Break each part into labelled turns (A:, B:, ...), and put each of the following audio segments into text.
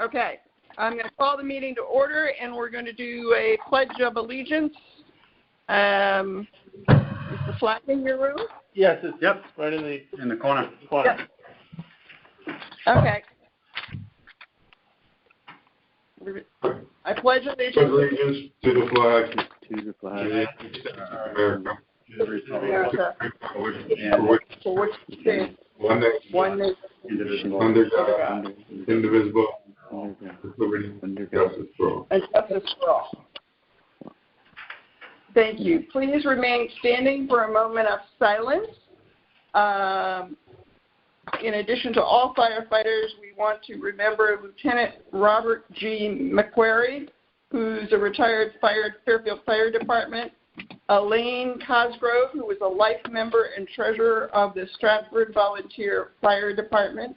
A: Okay, I'm going to call the meeting to order, and we're going to do a Pledge of Allegiance. Is the flag in your room?
B: Yes, it's right in the corner.
A: Yep. Okay. I pledge allegiance
C: to the flag
B: of
C: America,
A: for which it stands, one nation,
C: under God, indivisible, with liberty and justice for all.
A: and justice for all. Thank you. Please remain standing for a moment of silence. In addition to all firefighters, we want to remember Lieutenant Robert G. McQuarrie, who's a retired Fairfield Fire Department, Elaine Cosgrove, who was a life member and treasurer of the Stratford Volunteer Fire Department,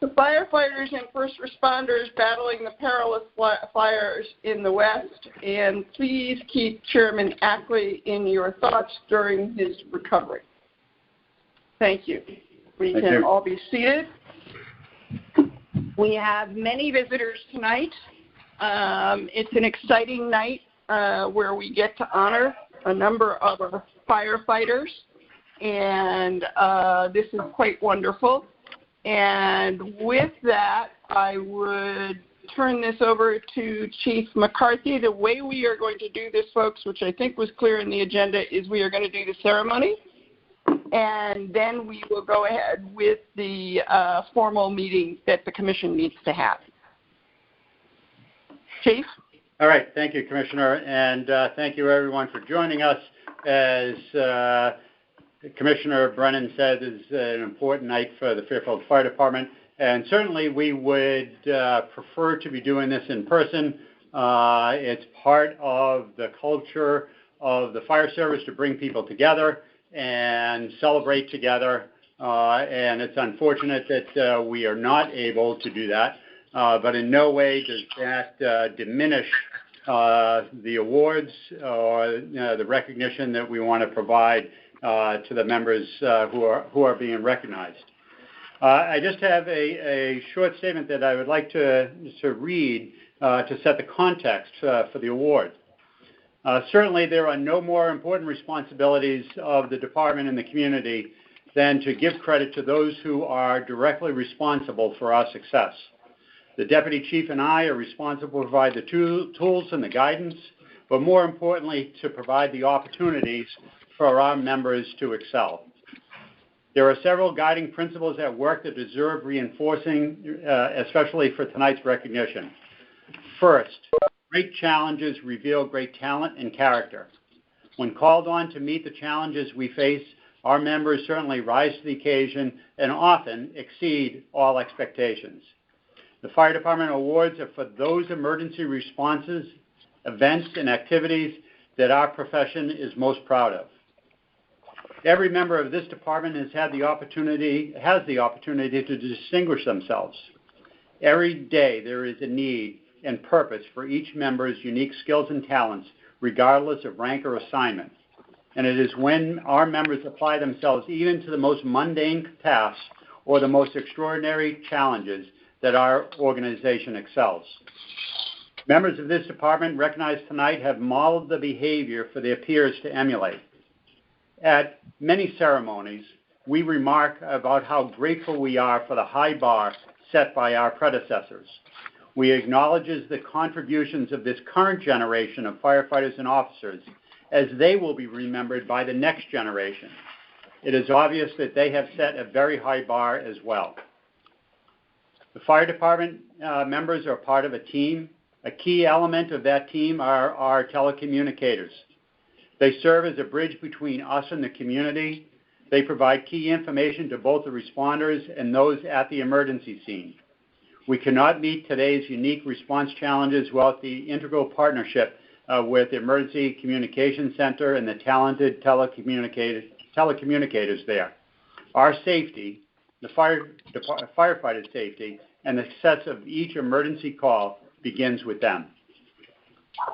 A: the firefighters and first responders battling the perilous fires in the West, and please keep Chairman Ackley in your thoughts during his recovery. Thank you. We can all be seated. We have many visitors tonight. It's an exciting night where we get to honor a number of our firefighters, and this is quite wonderful. And with that, I would turn this over to Chief McCarthy. The way we are going to do this, folks, which I think was clear in the agenda, is we are going to do the ceremony, and then we will go ahead with the formal meeting that the Commission needs to have. Chief?
B: All right. Thank you, Commissioner, and thank you, everyone, for joining us. As Commissioner Brennan said, this is an important night for the Fairfield Fire Department, and certainly we would prefer to be doing this in person. It's part of the culture of the fire service to bring people together and celebrate together, and it's unfortunate that we are not able to do that, but in no way does that diminish the awards or the recognition that we want to provide to the members who are being recognized. I just have a short statement that I would like to read to set the context for the award. Certainly, there are no more important responsibilities of the department and the community than to give credit to those who are directly responsible for our success. The Deputy Chief and I are responsible to provide the tools and the guidance, but more importantly, to provide the opportunities for our members to excel. There are several guiding principles at work that deserve reinforcing, especially for tonight's recognition. First, great challenges reveal great talent and character. When called on to meet the challenges we face, our members certainly rise to the occasion and often exceed all expectations. The Fire Department awards are for those emergency responses, events, and activities that our profession is most proud of. Every member of this department has the opportunity to distinguish themselves. Every day there is a need and purpose for each member's unique skills and talents, regardless of rank or assignment. And it is when our members apply themselves even to the most mundane tasks or the most extraordinary challenges that our organization excels. Members of this department recognized tonight have modeled the behavior for their peers to emulate. At many ceremonies, we remark about how grateful we are for the high bar set by our predecessors. We acknowledge the contributions of this current generation of firefighters and officers as they will be remembered by the next generation. It is obvious that they have set a very high bar as well. The fire department members are part of a team. A key element of that team are our telecommunicators. They serve as a bridge between us and the community. They provide key information to both the responders and those at the emergency scene. We cannot meet today's unique response challenges without the integral partnership with the Emergency Communication Center and the talented telecommunicators there. Our safety, the firefighter safety, and the success of each emergency call begins with them.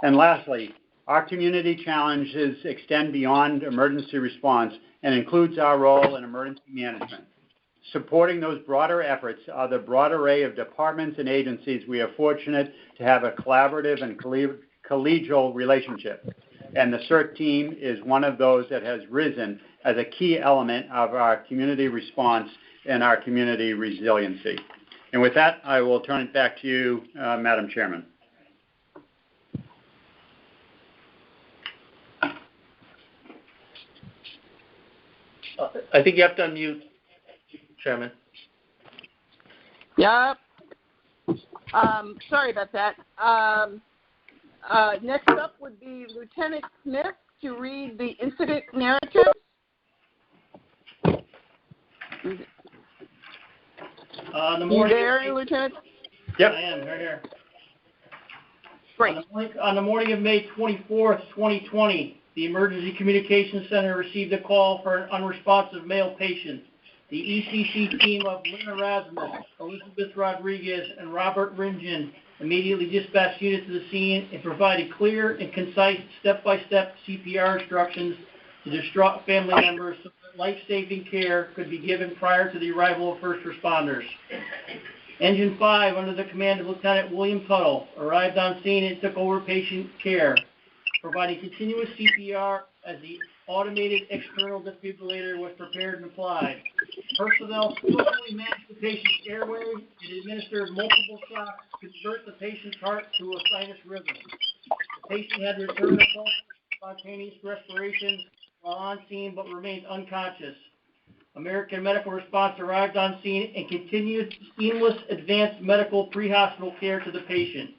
B: And lastly, our community challenges extend beyond emergency response and includes our role in emergency management. supporting those broader efforts are the broad array of departments and agencies we are fortunate to have a collaborative and collegial relationship. And the CERT team is one of those that has risen as a key element of our community response and our community resiliency. And with that, I will turn it back to you, Madam Chairman.
D: I think you have to unmute, Chairman.
A: Yep. Sorry about that. Next up would be Lieutenant Smith to read the incident narrative. You there, Lieutenant?
D: Yep. I am, right here.
A: Great.
D: On the morning of May 24th, 2020, the Emergency Communications Center received a call for an unresponsive male patient. The ECC team of Lynn Erasmus, Elizabeth Rodriguez, and Robert Ringen immediately dispatched units to the scene and provided clear and concise step-by-step CPR instructions to distraught family members so that life-saving care could be given prior to the arrival of first responders. Engine 5, under the command of Lieutenant William Tuttle, arrived on scene and took over patient care, providing continuous CPR as the automated external defibrillator was prepared and applied. Personnel skillfully managed the patient's airway and administered multiple shocks to convert the patient's heart to a sinus rhythm. The patient had returned to pulse spontaneous respiration while on scene but remained unconscious. American Medical Response arrived on scene and continued seamless advanced medical pre-hospital care to the patient.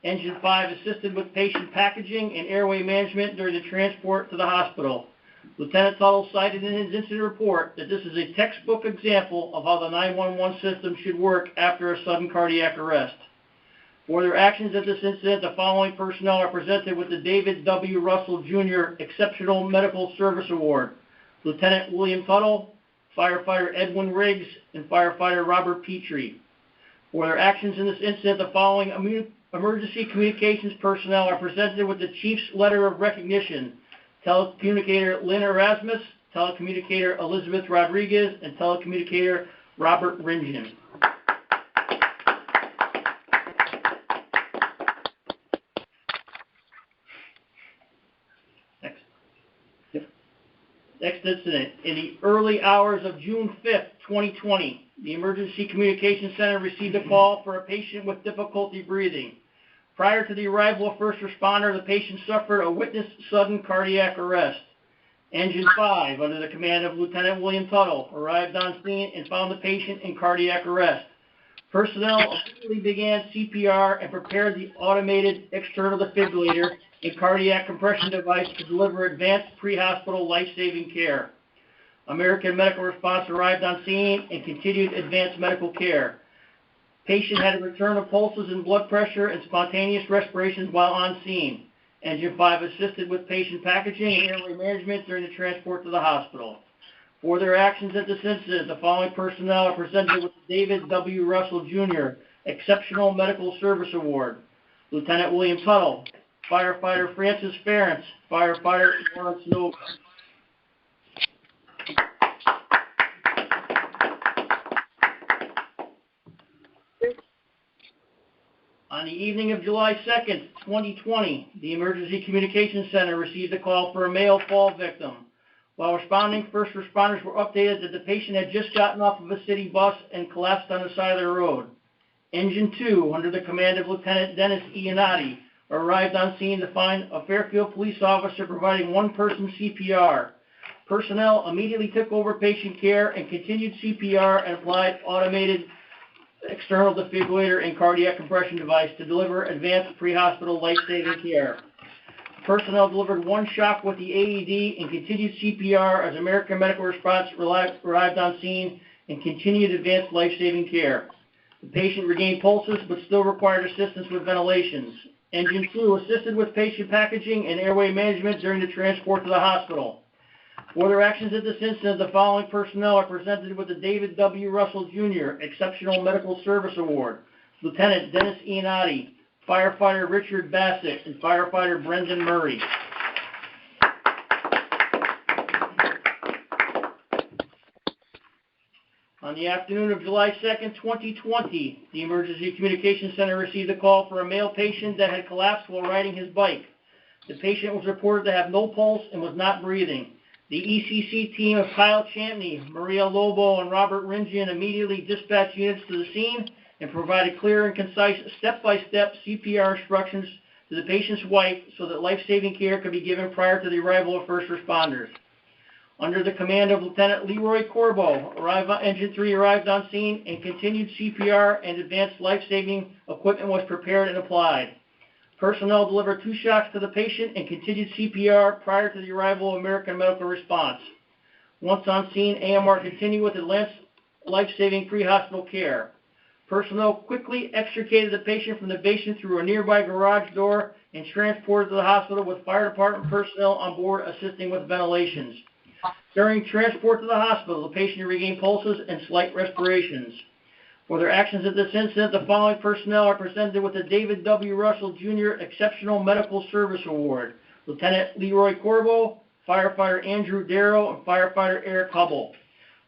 D: Engine 5 assisted with patient packaging and airway management during the transport to the hospital. Lieutenant Tuttle cited in his incident report that this is a textbook example of how the 911 system should work after a sudden cardiac arrest. For their actions at this incident, the following personnel are presented with the David W. Russell, Jr. Exceptional Medical Service Award: Lieutenant William Tuttle, Firefighter Edwin Riggs, and Firefighter Robert Petrie. For their actions in this incident, the following emergency communications personnel are presented with the Chief's Letter of Recognition: Telecommunicator Lynn Erasmus, Telecommunicator Elizabeth Rodriguez, and Telecommunicator Robert Ringen. Next incident. In the early hours of June 5th, 2020, the Emergency Communications Center received a call for a patient with difficulty breathing. Prior to the arrival of first responder, the patient suffered a witnessed sudden cardiac arrest. Engine 5, under the command of Lieutenant William Tuttle, arrived on scene and found the patient in cardiac arrest. Personnel immediately began CPR and prepared the automated external defibrillator and cardiac compression device to deliver advanced pre-hospital life-saving care. American Medical Response arrived on scene and continued advanced medical care. Patient had a return of pulses and blood pressure and spontaneous respirations while on scene. Engine 5 assisted with patient packaging and airway management during the transport to the hospital. For their actions at this incident, the following personnel are presented with the David W. Russell, Jr. Exceptional Medical Service Award: Lieutenant William Tuttle, Firefighter Francis Ferentz, Firefighter Lawrence Nova. On the evening of July 2nd, 2020, the Emergency Communications Center received a call for a male fall victim. While responding, first responders were updated that the patient had just gotten off of a city bus and collapsed on the side of the road. Engine 2, under the command of Lieutenant Dennis Iannotti, arrived on scene to find a Fairfield police officer providing one-person CPR. Personnel immediately took over patient care and continued CPR and applied automated external defibrillator and cardiac compression device to deliver advanced pre-hospital life-saving care. Personnel delivered one shock with the AED and continued CPR as American Medical Response arrived on scene and continued advanced life-saving care. The patient regained pulses but still required assistance with ventilations. Engine 2 assisted with patient packaging and airway management during the transport to the hospital. For their actions at this incident, the following personnel are presented with the David W. Russell, Jr. Exceptional Medical Service Award: Lieutenant Dennis Iannotti, Firefighter Richard Bassett, and Firefighter Brendan Murray. On the afternoon of July 2nd, 2020, the Emergency Communications Center received a call for a male patient that had collapsed while riding his bike. The patient was reported to have no pulse and was not breathing. The ECC team of Kyle Champney, Maria Lobo, and Robert Ringian immediately dispatched units to the scene and provided clear and concise step-by-step CPR instructions to the patient's wife so that life-saving care could be given prior to the arrival of first responders. Under the command of Lieutenant Leroy Corbo, Engine 3 arrived on scene and continued CPR and advanced life-saving equipment was prepared and applied. Personnel delivered 2 shocks to the patient and continued CPR prior to the arrival of American Medical Response. Once on scene, AMR continued with advanced life-saving pre-hospital care. Personnel quickly extricated the patient from the basement through a nearby garage door and transported to the hospital with fire department personnel on board assisting with ventilations. During transport to the hospital, the patient regained pulses and slight respirations. For their actions at this incident, the following personnel are presented with the David W. Russell Jr. Exceptional Medical Service Award: Lieutenant Leroy Corbo, Firefighter Andrew Darrow, and Firefighter Eric Hubble.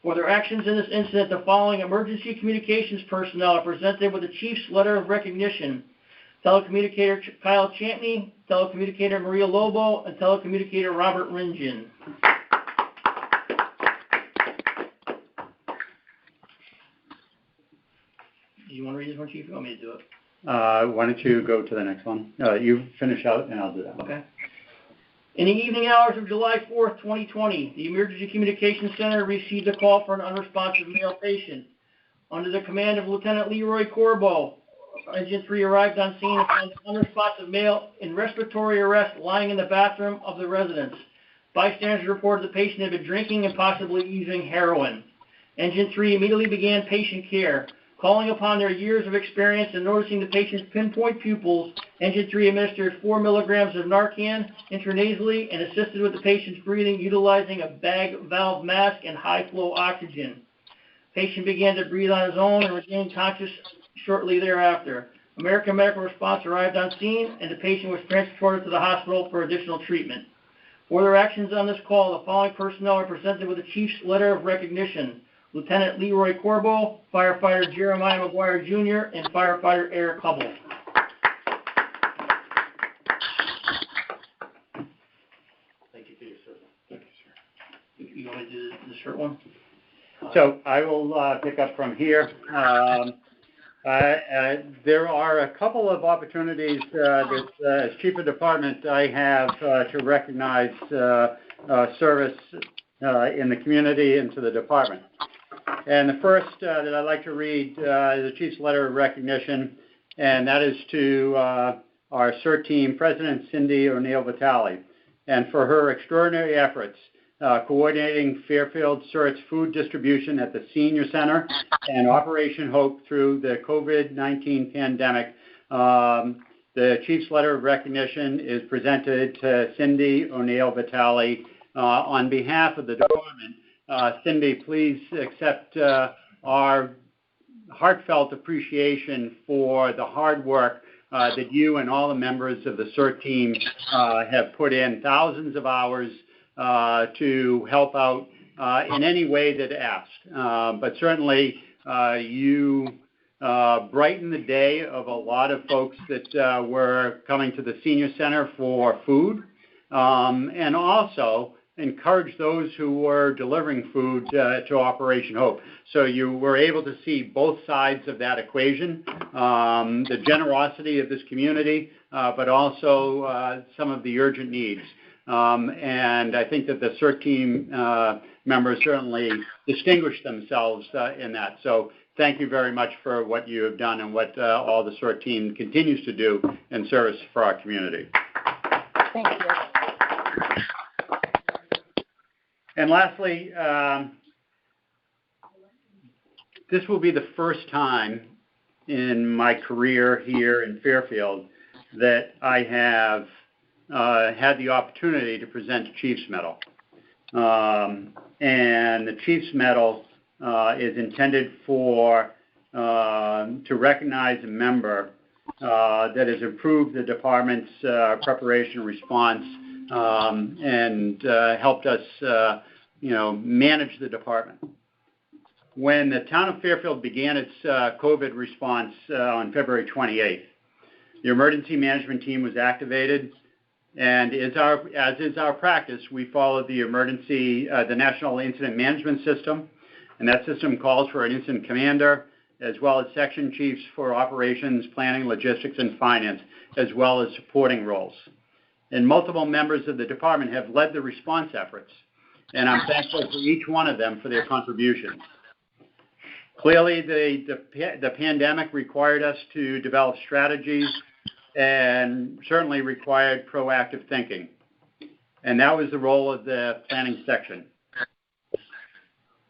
D: For their actions in this incident, the following emergency communications personnel are presented with the Chief's Letter of Recognition: Telecommunicator Kyle Champney, Telecommunicator Maria Lobo, and Telecommunicator Robert Ringian. Do you want to read this one, Chief? You want me to do it?
B: Why don't you go to the next one? You finish out, and I'll do that.
D: Okay. In the evening hours of July 4th, 2020, the Emergency Communications Center received a call for an unresponsive male patient. Under the command of Lieutenant Leroy Corbo, Engine 3 arrived on scene and found an unresponsive male in respiratory arrest lying in the bathroom of the residence. Bystanders reported the patient had been drinking and possibly using heroin. Engine 3 immediately began patient care. Calling upon their years of experience and noticing the patient's pinpoint pupils, Engine 3 administered 4 milligrams of Narcan intranasally and assisted with the patient's breathing utilizing a bag valve mask and high-flow oxygen. Patient began to breathe on his own and regained consciousness shortly thereafter. American Medical Response arrived on scene and the patient was transported to the hospital for additional treatment. For their actions on this call, the following personnel are presented with the Chief's Letter of Recognition: Lieutenant Leroy Corbo, Firefighter Jeremiah McGuire Jr., and Firefighter Eric Hubble. Thank you for your service. Thank you, sir. You want me to do the short one?
B: So I will pick up from here. There are a couple of opportunities that, as Chief of Department, I have to recognize service in the community and to the department. And the first that I'd like to read is the Chief's Letter of Recognition, and that is to our CERT team President Cindy O'Neill Vitale, and for her extraordinary efforts coordinating Fairfield CERT's food distribution at the Senior Center and Operation Hope through the COVID-19 pandemic. The Chief's Letter of Recognition is presented to Cindy O'Neill Vitale on behalf of the department. Cindy, please accept our heartfelt appreciation for the hard work that you and all the members of the CERT team have put in, thousands of hours to help out in any way that asked. But certainly you brightened the day of a lot of folks that were coming to the Senior Center for food, and also encourage those who were delivering food to Operation Hope. So you were able to see both sides of that equation, the generosity of this community, but also some of the urgent needs. And I think that the CERT team members certainly distinguished themselves in that. So thank you very much for what you have done and what all the CERT team continues to do in service for our community.
E: Thank you.
B: And lastly, this will be the first time in my career here in Fairfield that I have had the opportunity to present a Chief's Medal. And the Chief's Medal is intended to recognize a member that has improved the department's preparation and response and helped us, manage the department. When the town of Fairfield began its COVID response on February 28th, the emergency management team was activated, and as is our practice, we followed the National Incident Management System, and that system calls for an incident commander, as well as section chiefs for operations, planning, logistics, and finance, as well as supporting roles. And multiple members of the department have led the response efforts, and I'm thankful for each one of them for their contributions. Clearly, the pandemic required us to develop strategies and certainly required proactive thinking. And that was the role of the planning section.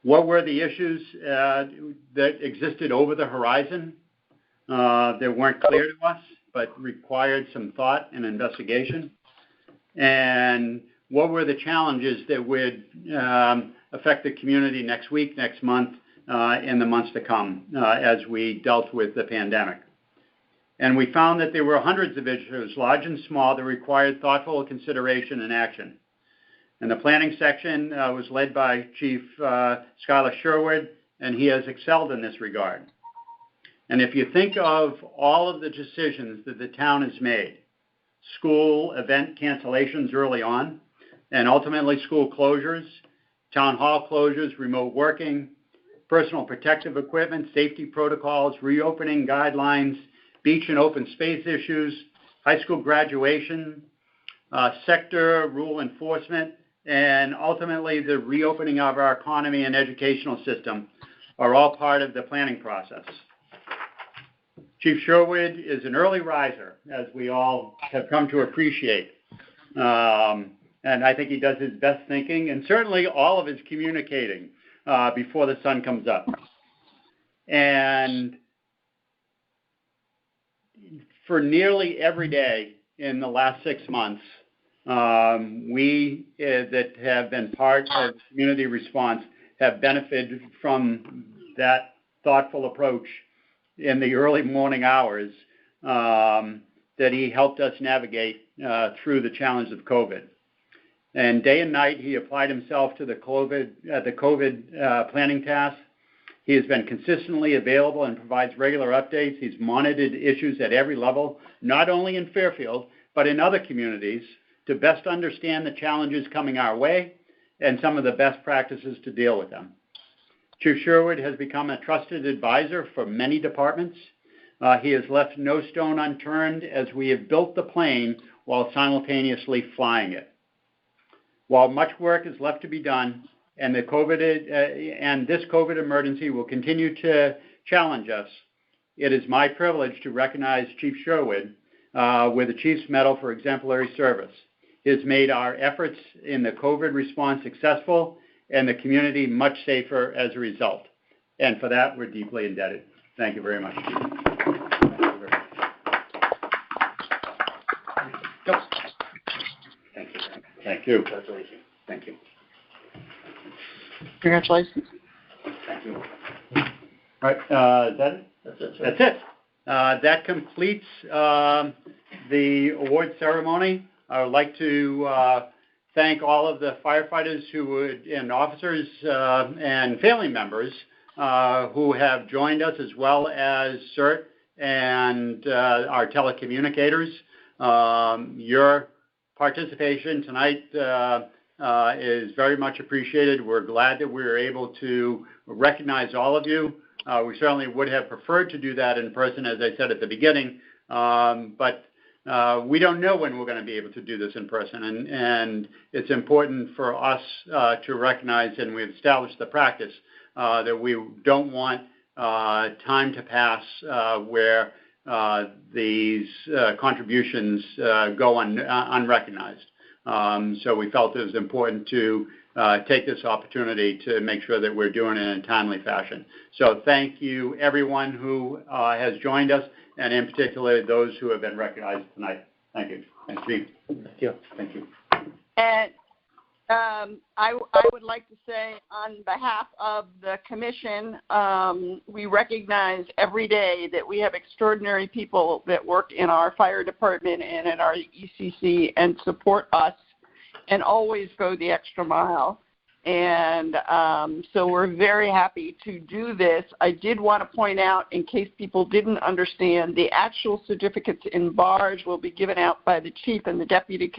B: What were the issues that existed over the horizon that weren't clear to us, but required some thought and investigation? And what were the challenges that would affect the community next week, next month, and the months to come as we dealt with the pandemic? And we found that there were hundreds of issues, large and small, that required thoughtful consideration and action. And the planning section was led by Chief Schuyler Sherwood, and he has excelled in this regard. And if you think of all of the decisions that the town has made, school event cancellations early on, and ultimately school closures, town hall closures, remote working, personal protective equipment, safety protocols, reopening guidelines, beach and open space issues, high school graduation, sector rule enforcement, and ultimately the reopening of our economy and educational system are all part of the planning process. Chief Sherwood is an early riser, as we all have come to appreciate. And I think he does his best thinking, and certainly all of his communicating before the sun comes up. And for nearly every day in the last 6 months, we that have been part of community response have benefited from that thoughtful approach in the early morning hours that he helped us navigate through the challenge of COVID. And day and night, he applied himself to the COVID planning task. He has been consistently available and provides regular updates. He's monitored issues at every level, not only in Fairfield, but in other communities, to best understand the challenges coming our way and some of the best practices to deal with them. Chief Sherwood has become a trusted advisor for many departments. He has left no stone unturned as we have built the plane while simultaneously flying it. While much work is left to be done, and this COVID emergency will continue to challenge us, it is my privilege to recognize Chief Sherwood with the Chief's Medal for exemplary service. He has made our efforts in the COVID response successful and the community much safer as a result. And for that, we're deeply indebted. Thank you very much. Thank you. Congratulations. Thank you.
A: Congratulations.
B: Thank you. All right, is that it?
D: That's it, sir.
B: That's it. That completes the award ceremony. I would like to thank all of the firefighters and officers and family members who have joined us, as well as CERT and our telecommunicators. Your participation tonight is very much appreciated. We're glad that we were able to recognize all of you. We certainly would have preferred to do that in person, as I said at the beginning, but we don't know when we're going to be able to do this in person, and it's important for us to recognize, and we've established the practice, that we don't want time to pass where these contributions go unrecognized. So we felt it was important to take this opportunity to make sure that we're doing it in a timely fashion. So thank you, everyone who has joined us, and in particular, those who have been recognized tonight. Thank you. Thank you. Thank you. Thank you.
A: And I would like to say, on behalf of the commission, we recognize every day that we have extraordinary people that work in our fire department and in our ECC and support us and always go the extra mile. And so we're very happy to do this. I did want to point out, in case people didn't understand, the actual certificates in BARS will be given out by the chief and the deputy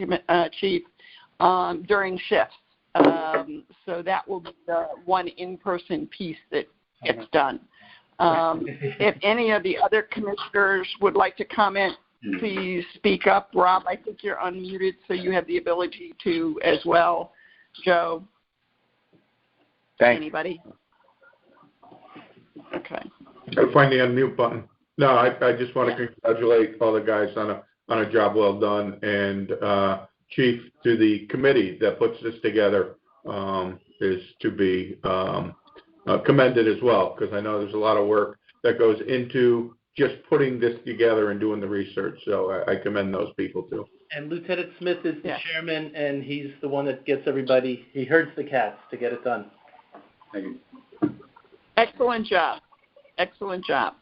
A: chief during shifts. So that will be the one in-person piece that gets done. If any of the other commissioners would like to comment, please speak up. Rob, I think you're unmuted, so you have the ability to as well. Joe?
E: Thanks.
A: Anybody? Okay.
C: I find the unmute button. No, I just want to congratulate all the guys on a job well done, and Chief, to the committee that puts this together, is to be commended as well, because I know there's a lot of work that goes into just putting this together and doing the research. So I commend those people too.
D: And Lieutenant Smith is the chairman, and he's the one that gets everybody, he herds the cats to get it done.
B: Thank you.
A: Excellent job. Excellent job.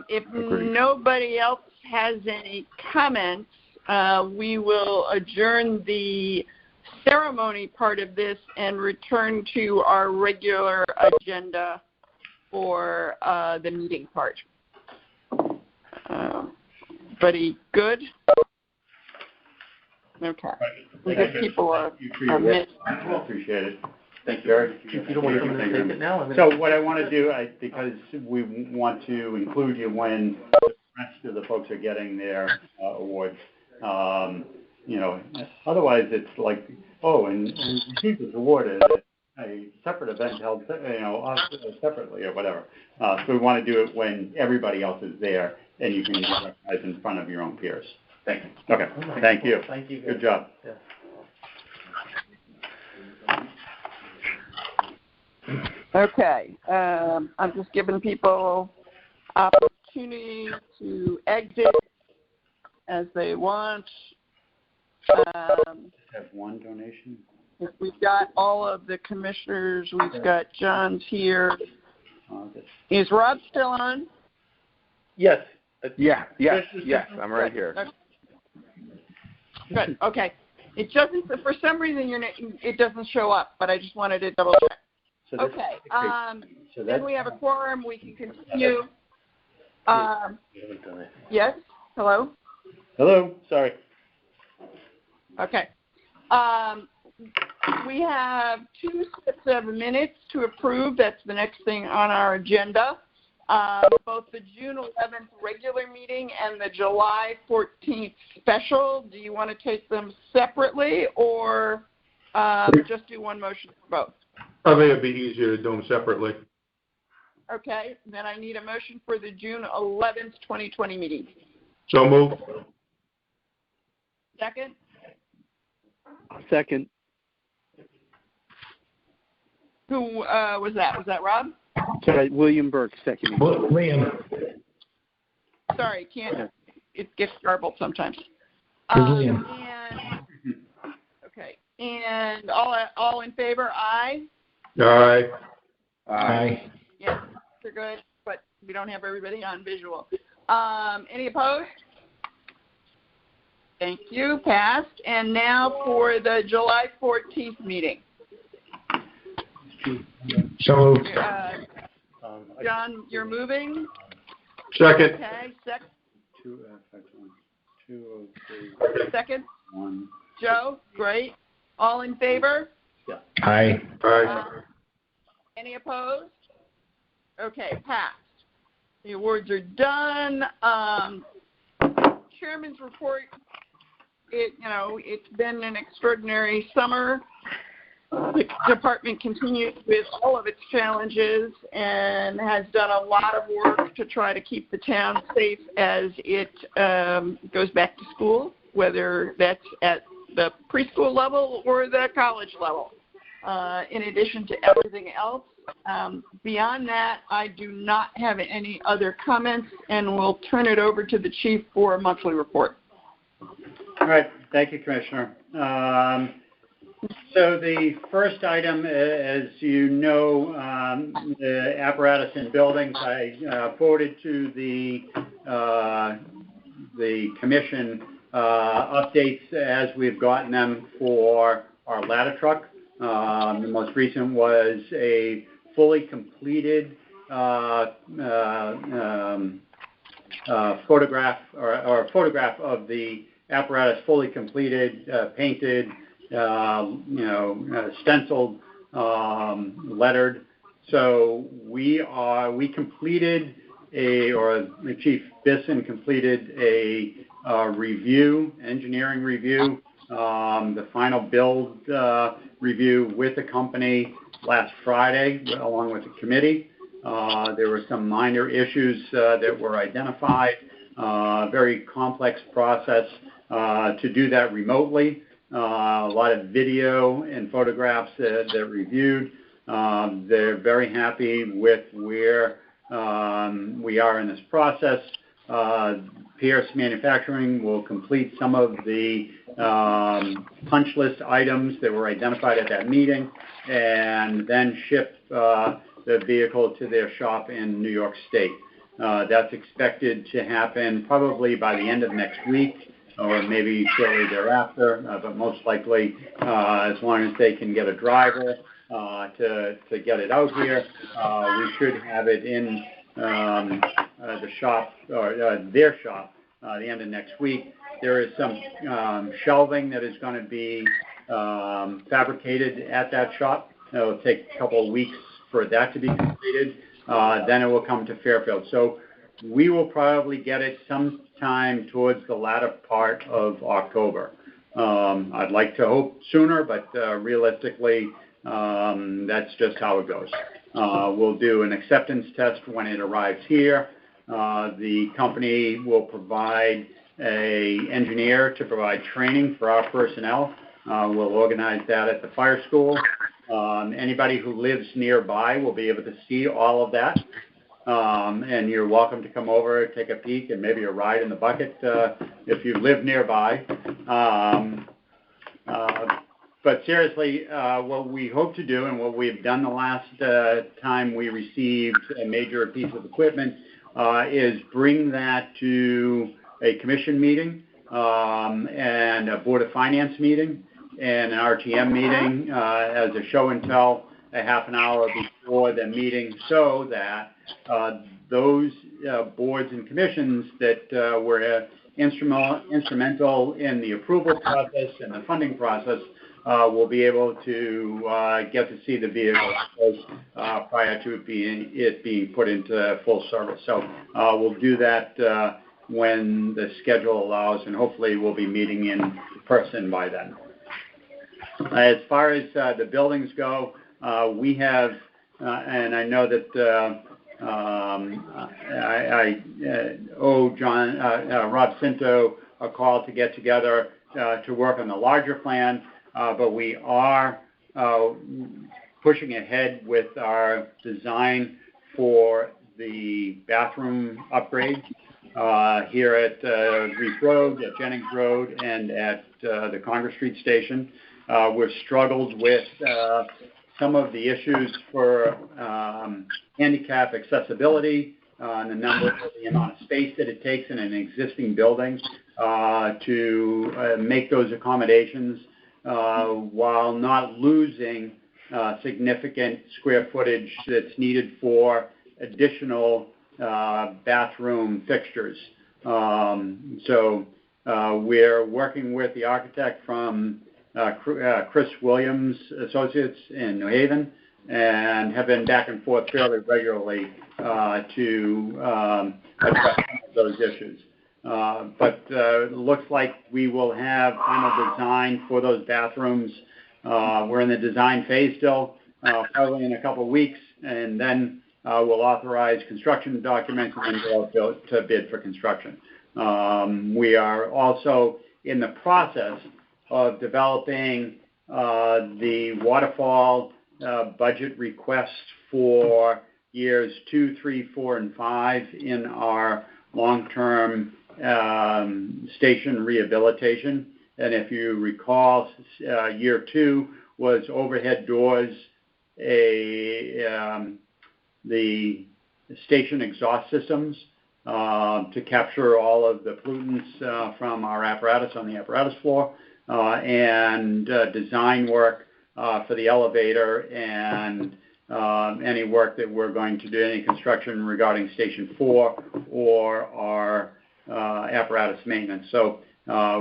A: If nobody else has any comments, we will adjourn the ceremony part of this and return to our regular agenda for the meeting part. Everybody good? Okay. Because people are missed.
B: I appreciate it. Thank you, Eric.
D: You don't want to take it now?
B: So what I want to do, because we want to include you when the rest of the folks are getting their awards. Otherwise it's like, and received this award at a separate event held, separately or whatever. So we want to do it when everybody else is there and you can be recognized in front of your own peers. Thank you. Okay. Thank you.
D: Thank you.
B: Good job.
D: Yeah.
A: Okay. I'm just giving people opportunity to exit as they want.
B: Have one donation.
A: If we've got all of the commissioners, we've got John's here. Is Rob still on?
D: Yes.
E: Yes, I'm right here.
A: Good. Okay. It doesn't. For some reason, it doesn't show up, but I just wanted to double check.
B: So
A: Okay. Then we have a quorum. We can continue. Yes. Hello.
B: Hello.
D: Sorry.
A: Okay. We have 2 sets of minutes to approve. That's the next thing on our agenda. Both the June 11th regular meeting and the July 14th special. Do you want to take them separately or just do one motion for both?
C: I think it'd be easier to do them separately.
A: Okay. Then I need a motion for the June 11th, 2020 meeting.
C: So moved.
A: Second?
E: Second.
A: Who was that? Was that Rob?
E: Sorry, William Burke, second.
F: Liam.
A: Sorry, can't. It gets garbled sometimes.
F: Liam.
A: Okay. And all in favor? Aye.
C: Aye.
F: Aye.
A: Yes, they're good, but we don't have everybody on visual. Any opposed? Thank you. Passed. And now for the July 14th meeting.
F: So moved.
A: John, you're moving?
C: Second.
A: Okay. Second.
B: 203.
A: Second.
B: 1.
A: Joe, great. All in favor?
F: Aye.
C: Aye.
A: Any opposed? Okay, passed. The awards are done. Chairman's report. It's been an extraordinary summer. The department continues with all of its challenges and has done a lot of work to try to keep the town safe as it goes back to school, whether that's at the preschool level or the college level, in addition to everything else. Beyond that, I do not have any other comments, and we'll turn it over to the chief for a monthly report.
B: All right. Thank you, Commissioner. So the first item, as you know, the apparatus and buildings, I forwarded to the commission updates as we've gotten them for our ladder truck. The most recent was a fully completed photograph or photograph of the apparatus, fully completed, painted, stenciled, lettered. So we completed Chief Bisson completed a engineering review, the final build review with the company last Friday, along with the committee. There were some minor issues that were identified. Very complex process to do that remotely. A lot of video and photographs that reviewed. They're very happy with where we are in this process. Pierce Manufacturing will complete some of the punch list items that were identified at that meeting and then ship the vehicle to their shop in New York State. That's expected to happen probably by the end of next week or maybe shortly thereafter, but most likely as long as they can get a driver to get it out here, we should have it in the shop or their shop the end of next week. There is some shelving that is going to be fabricated at that shop. It'll take a couple of weeks for that to be completed. Then it will come to Fairfield. So we will probably get it sometime towards the latter part of October. I'd like to hope sooner, but realistically, that's just how it goes. We'll do an acceptance test when it arrives here. The company will provide an engineer to provide training for our personnel. We'll organize that at the fire school. Anybody who lives nearby will be able to see all of that. And you're welcome to come over, take a peek, and maybe a ride in the bucket if you live nearby. But seriously, what we hope to do and what we've done the last time we received a major piece of equipment is bring that to a commission meeting and a Board of Finance meeting and an RTM meeting as a show and tell a half an hour before the meeting, so that those boards and commissions that were instrumental in the approval process and the funding process will be able to get to see the vehicle prior to it being put into full service. So we'll do that when the schedule allows, and hopefully we'll be meeting in person by then. As far as the buildings go, we have, and I know that I owe Rob Cinto a call to get together to work on the larger plan, but we are pushing ahead with our design for the bathroom upgrade here at Reef Road, at Jennings Road, and at the Congress Street Station. We've struggled with some of the issues for handicap accessibility and the amount of space that it takes in an existing building to make those accommodations while not losing significant square footage that's needed for additional bathroom fixtures. So we're working with the architect from Chris Williams Associates in New Haven and have been back and forth fairly regularly to address those issues. But it looks like we will have final design for those bathrooms. We're in the design phase still, probably in a couple of weeks, and then we'll authorize construction documents and then go out to bid for construction. We are also in the process of developing the waterfall budget request for years 2, 3, 4, and 5 in our long-term station rehabilitation. And if you recall, year 2 was overhead doors, the station exhaust systems to capture all of the pollutants from our apparatus on the apparatus floor, and design work for the elevator and any work that we're going to do, any construction regarding Station 4 or our apparatus maintenance. So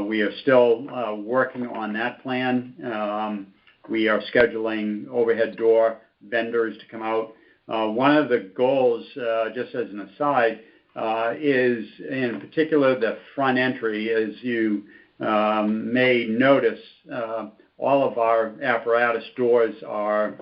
B: we are still working on that plan. We are scheduling overhead door vendors to come out. One of the goals, just as an aside, is in particular the front entry. As you may notice, all of our apparatus doors are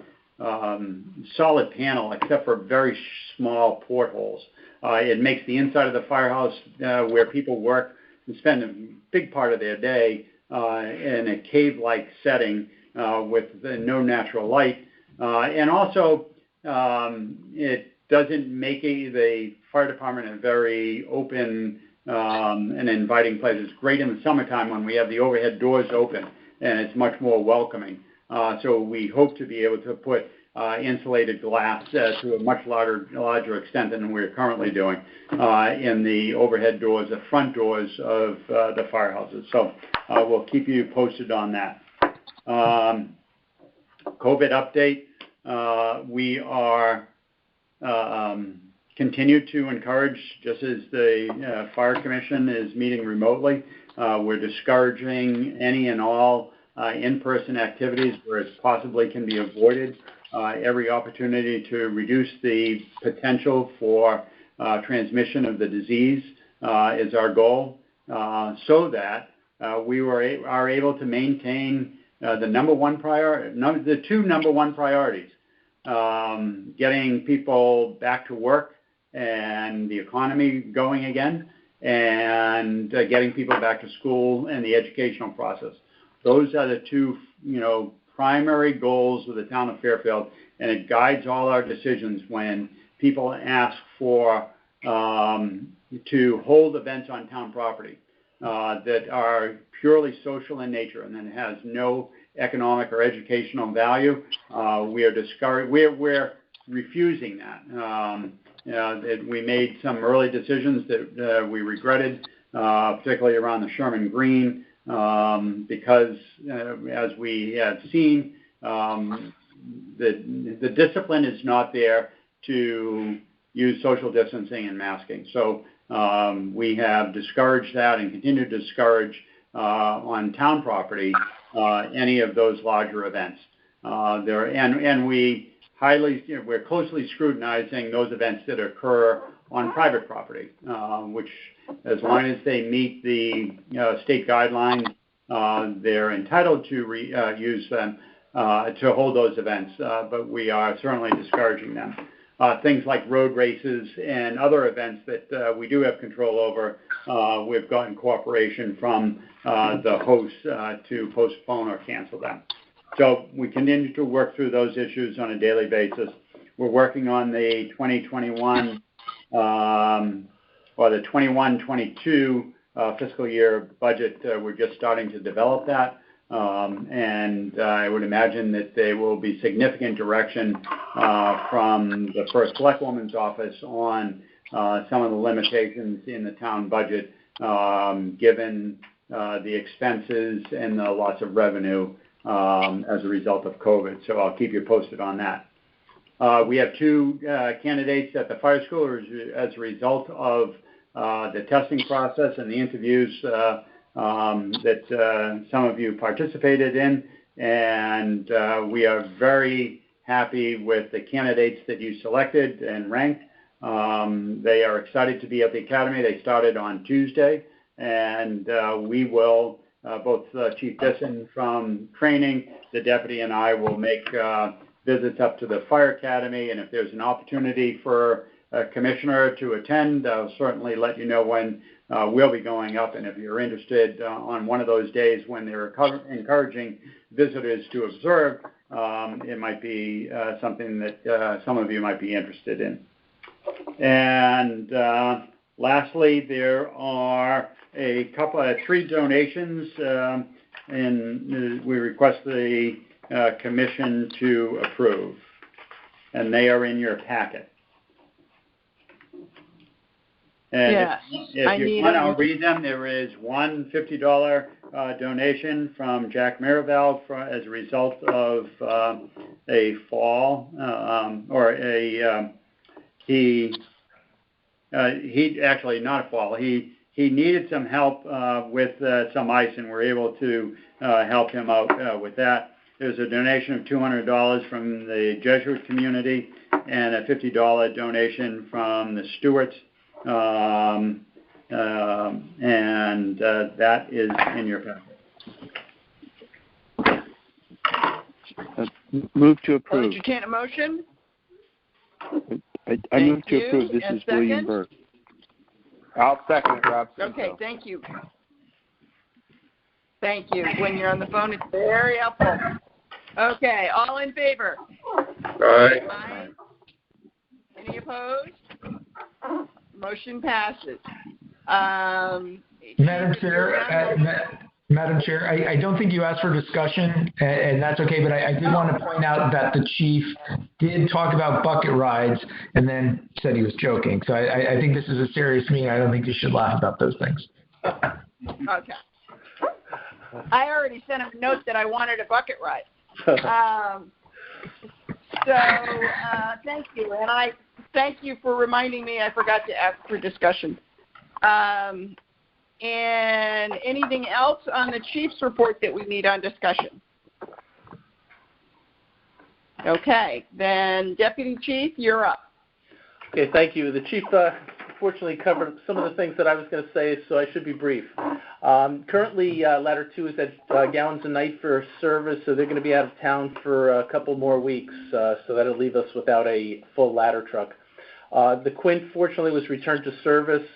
B: solid panel except for very small portholes. It makes the inside of the firehouse where people work and spend a big part of their day in a cave-like setting with no natural light. And also, it doesn't make the fire department a very open and inviting place. It's great in the summertime when we have the overhead doors open, and it's much more welcoming. So we hope to be able to put insulated glass to a much larger extent than we're currently doing in the overhead doors, the front doors of the firehouses. So we'll keep you posted on that. COVID update. We are continue to encourage, just as the Fire Commission is meeting remotely, we're discouraging any and all in-person activities where it possibly can be avoided. Every opportunity to reduce the potential for transmission of the disease is our goal, so that we are able to maintain the two number one priorities: getting people back to work and the economy going again, and getting people back to school and the educational process. Those are the two, primary goals of the town of Fairfield, and it guides all our decisions when people ask for to hold events on town property that are purely social in nature and then has no economic or educational value. We're refusing that. We made some early decisions that we regretted, particularly around the Sherman Green, because as we have seen, the discipline is not there to use social distancing and masking. So we have discouraged that and continue to discourage on town property any of those larger events. We're closely scrutinizing those events that occur on private property, which, as long as they meet the state guidelines, they're entitled to use them to hold those events, but we are certainly discouraging them. Things like road races and other events that we do have control over, we've gotten cooperation from the hosts to postpone or cancel them. So we continue to work through those issues on a daily basis. We're working on the 2021 or the 21-22 fiscal year budget. We're just starting to develop that. And I would imagine that there will be significant direction from the first selectwoman's office on some of the limitations in the town budget, given the expenses and the loss of revenue as a result of COVID. So I'll keep you posted on that. We have two candidates at the fire school as a result of the testing process and the interviews that some of you participated in, and we are very happy with the candidates that you selected and ranked. They are excited to be at the academy. They started on Tuesday, and we will, both Chief Disson from training, the deputy, and I will make visits up to the fire academy, and if there's an opportunity for a commissioner to attend, I'll certainly let you know when we'll be going up, and if you're interested on one of those days when they're encouraging visitors to observe, it might be something that some of you might be interested in. And lastly, there are three donations, and we request the commission to approve, and they are in your packet. And
A: Yes,
B: if
A: I
B: you
A: need
B: want,
A: it.
B: I'll read them. There is one $50 donation from Jack Mirabel as a result of a fall, he actually not a fall. He needed some help with some ice, and we're able to help him out with that. There's a donation of $200 from the Jesuit community and a $50 donation from the Stewarts. And that is in your packet.
E: Move to
A: I'll
E: approve.
A: entertain a motion.
E: I move to
A: you.
E: approve. This
A: And
E: is William
A: second?
E: Burke. I'll second it, Rob.
A: Okay, thank you. Thank you. When you're on the phone, it's very helpful. Okay, all in favor?
C: Aye.
A: Aye. Any opposed? Motion passes.
F: Madam Chair, I don't think you asked for discussion, and that's okay, but I did want to point out that the chief did talk about bucket rides and then said he was joking. So I think this is a serious meeting. I don't think you should laugh about those things.
A: Okay. I already sent him a note that I wanted a bucket ride. Thank you, and I thank you for reminding me. I forgot to ask for discussion. And anything else on the chief's report that we need on discussion? Okay, then Deputy Chief, you're up.
G: Okay, thank you. The chief fortunately covered some of the things that I was going to say, so I should be brief. Currently, Ladder 2 is at gallons a night for service, so they're going to be out of town for a couple more weeks, so that'll leave us without a full ladder truck. The Quint, fortunately, was returned to service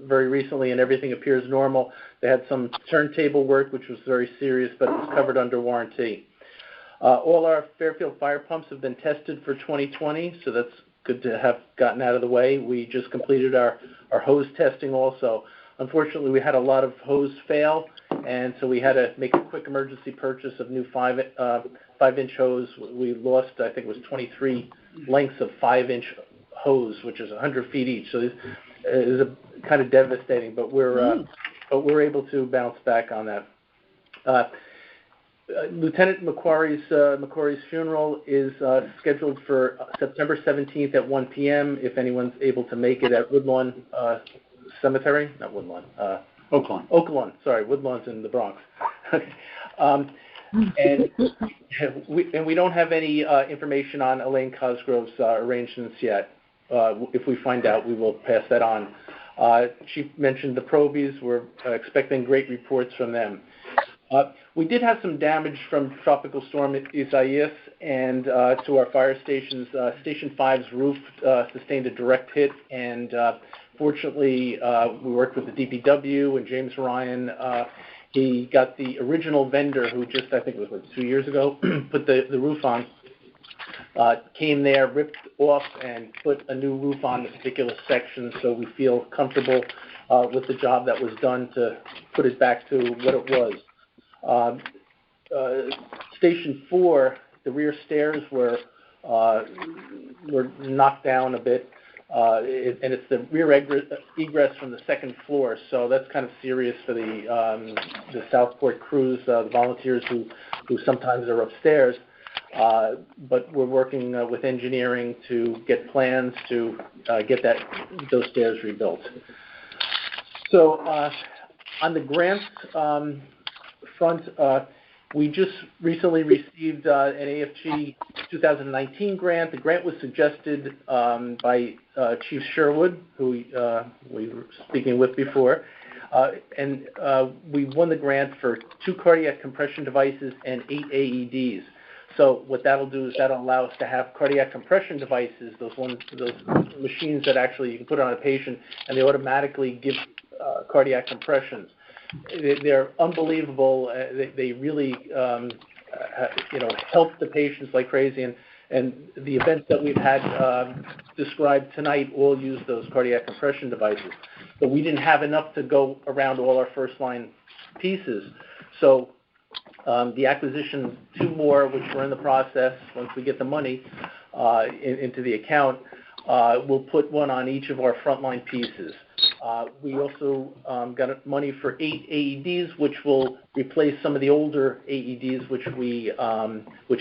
G: very recently, and everything appears normal. They had some turntable work, which was very serious, but it was covered under warranty. All our Fairfield fire pumps have been tested for 2020, so that's good to have gotten out of the way. We just completed our hose testing also. Unfortunately, we had a lot of hose fail, and so we had to make a quick emergency purchase of new 5-inch hose. We lost, I think it was 23 lengths of 5-inch hose, which is 100 feet each. So it is kind of devastating, but we're able to bounce back on that. Lieutenant Macquarie's funeral is scheduled for September 17th at 1 p.m. if anyone's able to make it at Woodlawn Cemetery. Not Woodlawn.
B: Oaklawn.
G: Oaklawn. Sorry, Woodlawn's in the Bronx. And we don't have any information on Elaine Cosgrove's arrangements yet. If we find out, we will pass that on. Chief mentioned the Probies. We're expecting great reports from them. We did have some damage from Tropical Storm Isaias and to our fire stations. Station 5's roof sustained a direct hit, and fortunately, we worked with the DPW and James Ryan. He got the original vendor who just, I think it was 2 years ago, put the roof on, came there, ripped off, and put a new roof on the particular section, so we feel comfortable with the job that was done to put it back to what it was. Station 4, the rear stairs were knocked down a bit, and it's the rear egress from the second floor, so that's kind of serious for the Southport crews, the volunteers who sometimes are upstairs. But we're working with engineering to get plans to get those stairs rebuilt. So on the grants front, we just recently received an AFG 2019 grant. The grant was suggested by Chief Sherwood, who we were speaking with before, and we won the grant for 2 cardiac compression devices and 8 AEDs. So what that'll do is that'll allow us to have cardiac compression devices, those machines that actually you can put on a patient, and they automatically give cardiac compressions. They're unbelievable. They really, help the patients like crazy. And the events that we've had described tonight all use those cardiac compression devices. But we didn't have enough to go around all our first-line pieces. So the acquisition, 2 more, which we're in the process once we get the money into the account, we'll put one on each of our frontline pieces. We also got money for 8 AEDs, which will replace some of the older AEDs, which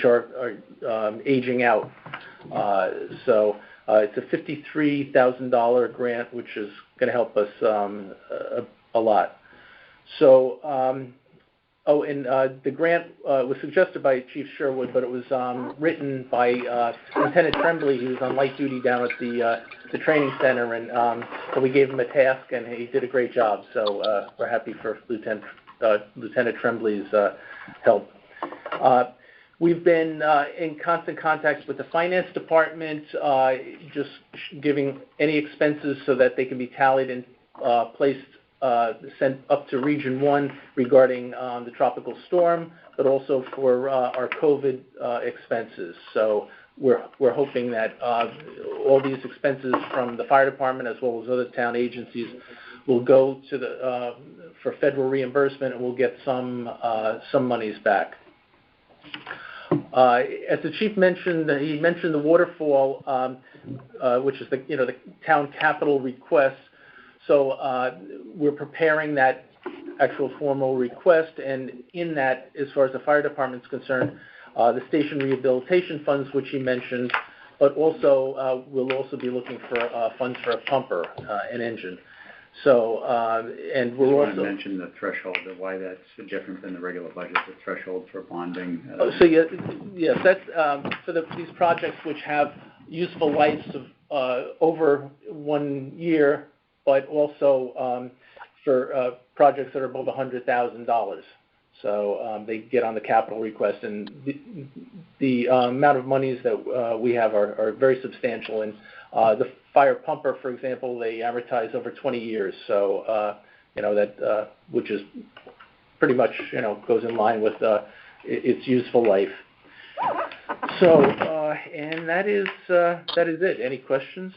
G: are aging out. So it's a $53,000 grant, which is going to help us a lot. So, the grant was suggested by Chief Sherwood, but it was written by Lieutenant Tremblay, who was on light duty down at the training center, and so we gave him a task, and he did a great job. So we're happy for Lieutenant Tremblay's help. We've been in constant contact with the finance department, just giving any expenses so that they can be tallied and placed, sent up to Region 1 regarding the tropical storm, but also for our COVID expenses. So we're hoping that all these expenses from the fire department as well as other town agencies will go to for federal reimbursement, and we'll get some monies back. As the chief mentioned, he mentioned the waterfall, which is the town capital request. So we're preparing that actual formal request, and in that, as far as the fire department's concerned, the station rehabilitation funds, which he mentioned, but also we'll also be looking for funds for a pumper, an engine. So and we'll also
B: mention the threshold of why that's different than the regular budget, the threshold for bonding.
G: So yes, that's for these projects which have useful lives of over 1 year, but also for projects that are above $100,000. So they get on the capital request, and the amount of monies that we have are very substantial. And the fire pumper, for example, they amortize over 20 years. So that which is pretty much goes in line with its useful life. So and that is it. Any questions?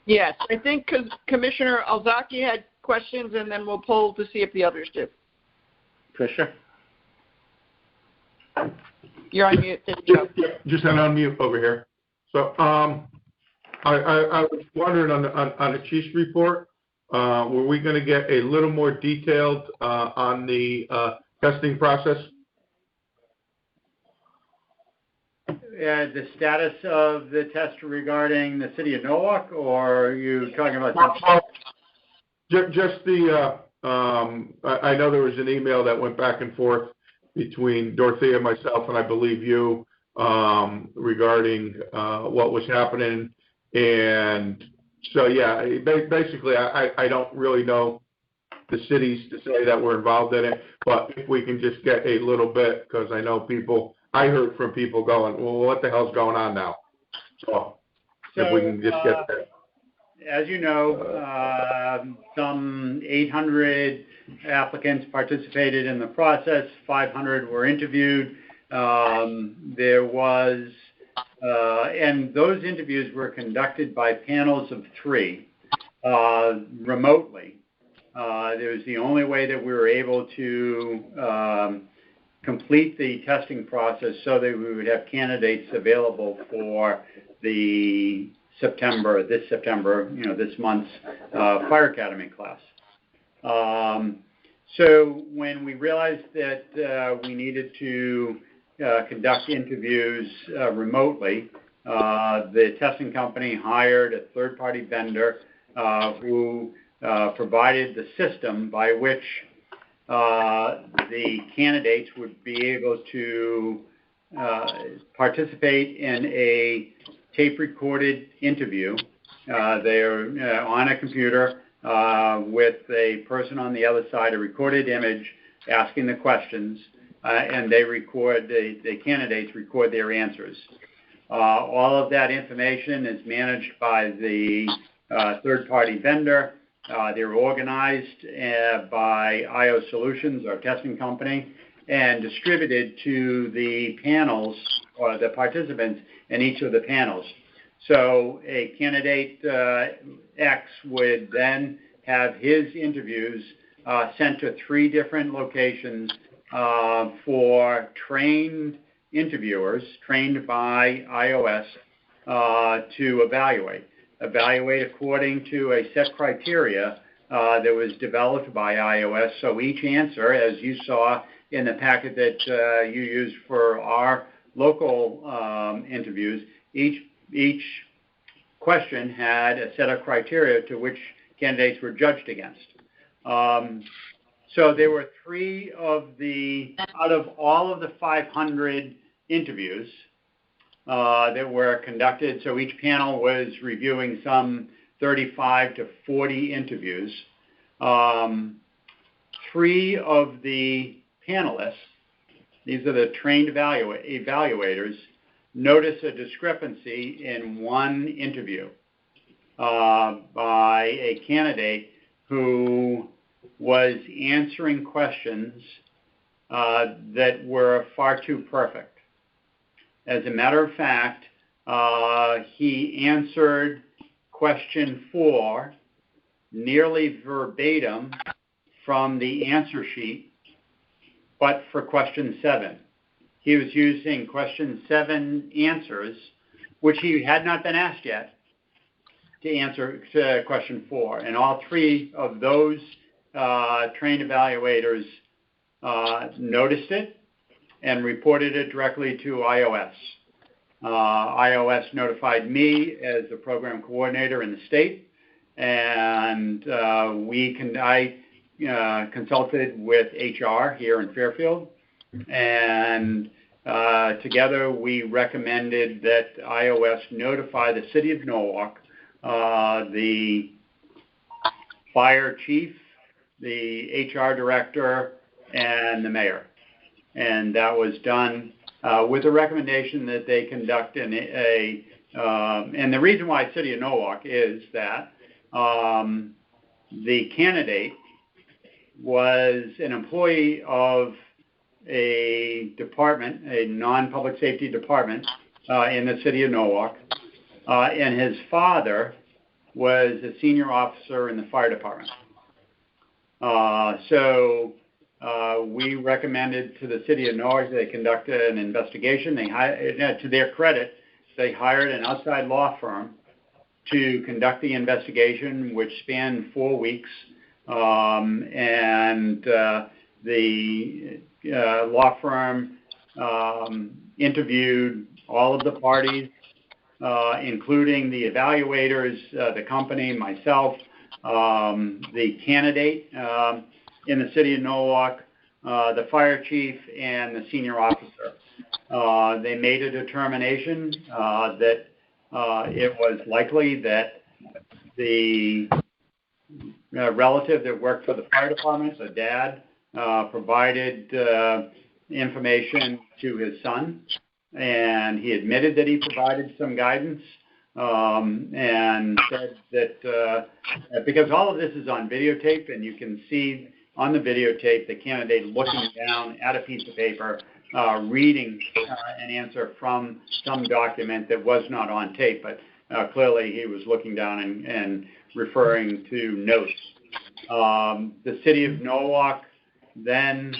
A: Yes, I think Commissioner Alzaki had questions, and then we'll poll to see if the others do.
G: Commissioner?
A: You're on mute. There you go.
C: Just an unmute over here. So I was wondering on the chief's report, were we going to get a little more detailed on the testing process?
B: The status of the test regarding the city of Norwalk, or are you talking about something?
C: Just the, I know there was an email that went back and forth between Dorothea, myself, and I believe you, regarding what was happening. And so, yeah, basically, I don't really know the cities to say that were involved in it, but if we can just get a little bit, because I know I heard from people going, well, what the hell's going on now? So if we can just get that.
B: As you know, some 800 applicants participated in the process. 500 were interviewed. There was, and those interviews were conducted by panels of 3 remotely. It was the only way that we were able to complete the testing process so that we would have candidates available for the this September, this month's Fire Academy class. So when we realized that we needed to conduct interviews remotely, the testing company hired a third-party vendor who provided the system by which the candidates would be able to participate in a tape-recorded interview. They're on a computer with a person on the other side, a recorded image, asking the questions, and the candidates record their answers. All of that information is managed by the third-party vendor. They're organized by IO Solutions, our testing company, and distributed to the panels or the participants in each of the panels. So a candidate X would then have his interviews sent to 3 different locations for trained interviewers, trained by iOS, to evaluate according to a set criteria that was developed by iOS. So each answer, as you saw in the packet that you used for our local interviews, each question had a set of criteria to which candidates were judged against. So there were three out of all of the 500 interviews that were conducted. So each panel was reviewing some 35 to 40 interviews. Three of the panelists, these are the trained evaluators, noticed a discrepancy in one interview by a candidate who was answering questions that were far too perfect. As a matter of fact, he answered question 4 nearly verbatim from the answer sheet, but for question 7. He was using question 7 answers, which he had not been asked yet, to answer to question 4. And all three of those trained evaluators noticed it and reported it directly to iOS. iOS notified me as the program coordinator in the state, and I consulted with HR here in Fairfield, and together we recommended that iOS notify the city of Norwalk, the fire chief, the HR director, and the mayor. And that was done with a recommendation that they conduct and the reason why City of Norwalk is that the candidate was an employee of a department, a non-public safety department in the City of Norwalk, and his father was a senior officer in the fire department. So we recommended to the City of Norwalk they conduct an investigation. To their credit, they hired an outside law firm to conduct the investigation, which spanned 4 weeks. And the law firm interviewed all of the parties, including the evaluators, the company, myself, the candidate in the City of Norwalk, the fire chief, and the senior officer. They made a determination that it was likely that the relative that worked for the fire department, the dad, provided information to his son, and he admitted that he provided some guidance, and said that because all of this is on videotape, and you can see on the videotape the candidate looking down at a piece of paper, reading an answer from some document that was not on tape, but clearly he was looking down and referring to notes. The City of Norwalk then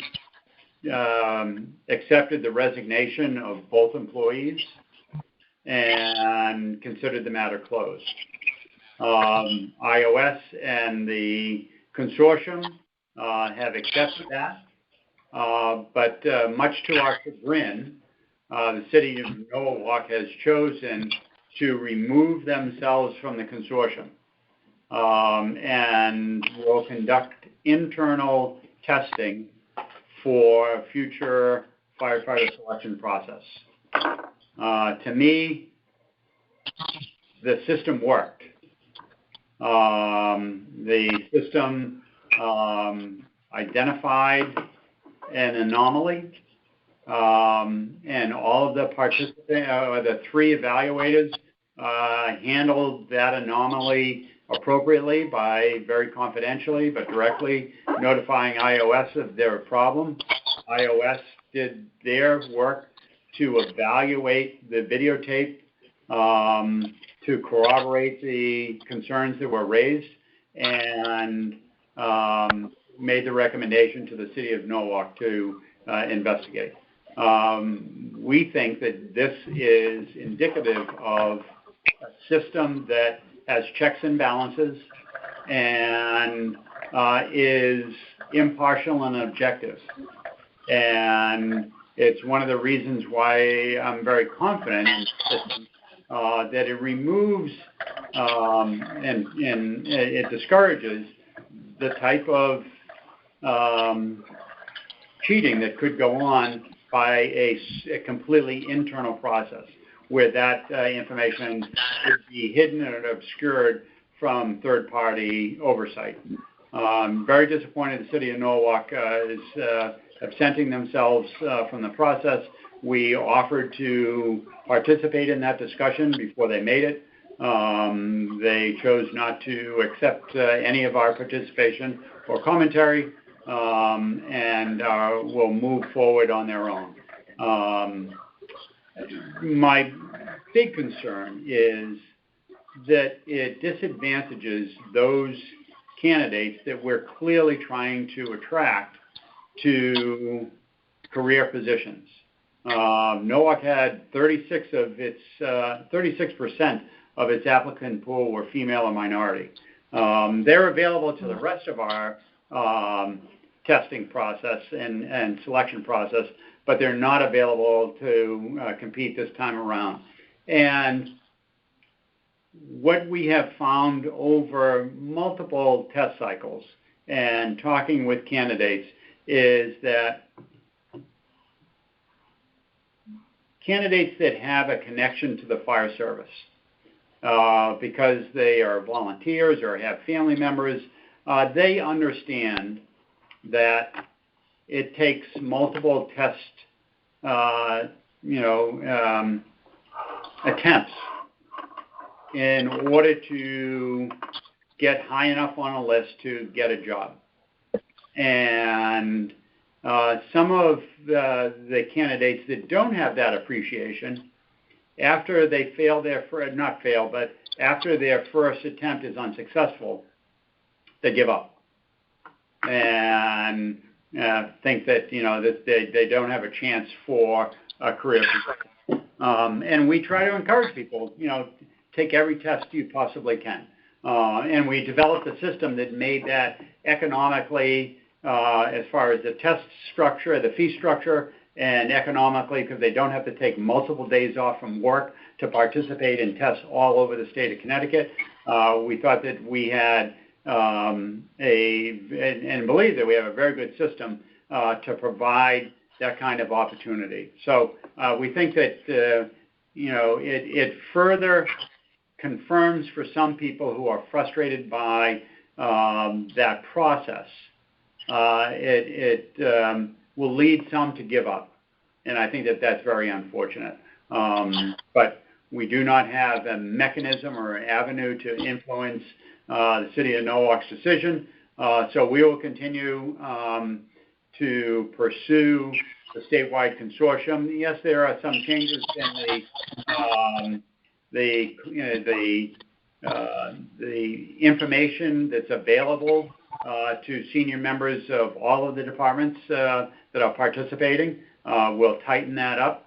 B: accepted the resignation of both employees and considered the matter closed. iOS and the consortium have accepted that, but much to our chagrin, the City of Norwalk has chosen to remove themselves from the consortium, and will conduct internal testing for future firefighter selection process. To me, the system worked. The system identified an anomaly, and all of the participants, the 3 evaluators, handled that anomaly appropriately by very confidentially but directly notifying iOS of their problem. iOS did their work to evaluate the videotape to corroborate the concerns that were raised, and made the recommendation to the City of Norwalk to investigate. We think that this is indicative of system that has checks and balances and is impartial and objective. And it's one of the reasons why I'm very confident in the system, that it removes and it discourages the type of cheating that could go on by a completely internal process, where that information would be hidden and obscured from third-party oversight. Very disappointed the city of Norwalk is absenting themselves from the process. We offered to participate in that discussion before they made it. They chose not to accept any of our participation or commentary, and will move forward on their own. My big concern is that it disadvantages those candidates that we're clearly trying to attract to career positions. Norwalk had 36% of its applicant pool were female or minority. They're available to the rest of our testing process and selection process, but they're not available to compete this time around. And what we have found over multiple test cycles and talking with candidates is that candidates that have a connection to the fire service, because they are volunteers or have family members, they understand that it takes multiple test, attempts in order to get high enough on a list to get a job. And some of the candidates that don't have that appreciation, after they fail after their first attempt is unsuccessful, they give up and think that that they don't have a chance for a career position. And we try to encourage people, take every test you possibly can. And we developed a system that made that economically, as far as the test structure, the fee structure, and economically, because they don't have to take multiple days off from work to participate in tests all over the state of Connecticut. We thought that we had and believe that we have a very good system to provide that kind of opportunity. So we think that it further confirms for some people who are frustrated by that process. It will lead some to give up, and I think that that's very unfortunate. But we do not have a mechanism or an avenue to influence the City of Norwalk's decision, so we will continue to pursue the statewide consortium. Yes, there are some changes in the information that's available to senior members of all of the departments that are participating. We'll tighten that up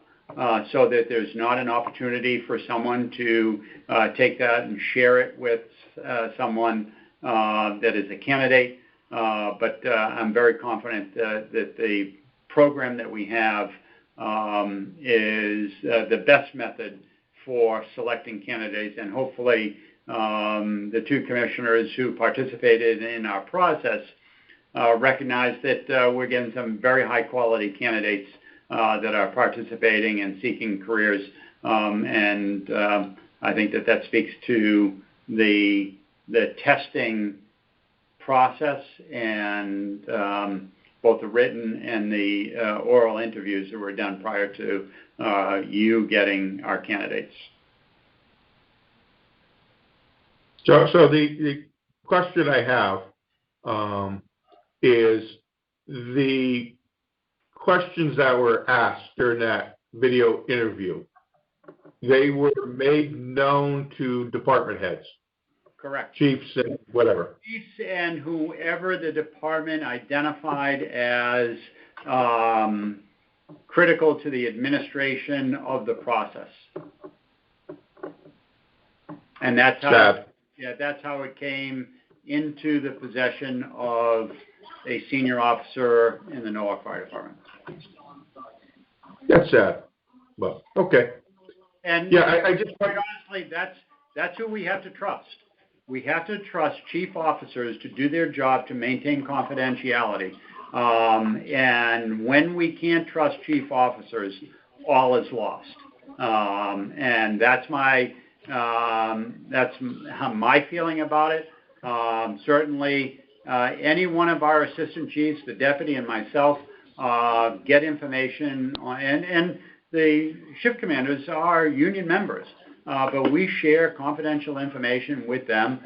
B: so that there's not an opportunity for someone to take that and share it with someone that is a candidate. But I'm very confident that the program that we have is the best method for selecting candidates, and hopefully the two commissioners who participated in our process recognize that we're getting some very high quality candidates that are participating and seeking careers, and I think that speaks to the testing process and both the written and the oral interviews that were done prior to you getting our candidates.
C: So the question I have is the questions that were asked during that video interview, they were made known to department heads.
B: Correct.
C: Chiefs and whatever.
B: Chiefs and whoever the department identified as critical to the administration of the process. And that's how,
C: Sad.
B: that's how it came into the possession of a senior officer in the Norwalk Fire Department.
C: That's sad, but, okay.
B: And
C: Yeah, I just,
B: quite honestly, that's who we have to trust. We have to trust chief officers to do their job to maintain confidentiality. And when we can't trust chief officers, all is lost. And that's my feeling about it. Certainly, any one of our assistant chiefs, the deputy and myself, get information on, and the shift commanders are union members, but we share confidential information with them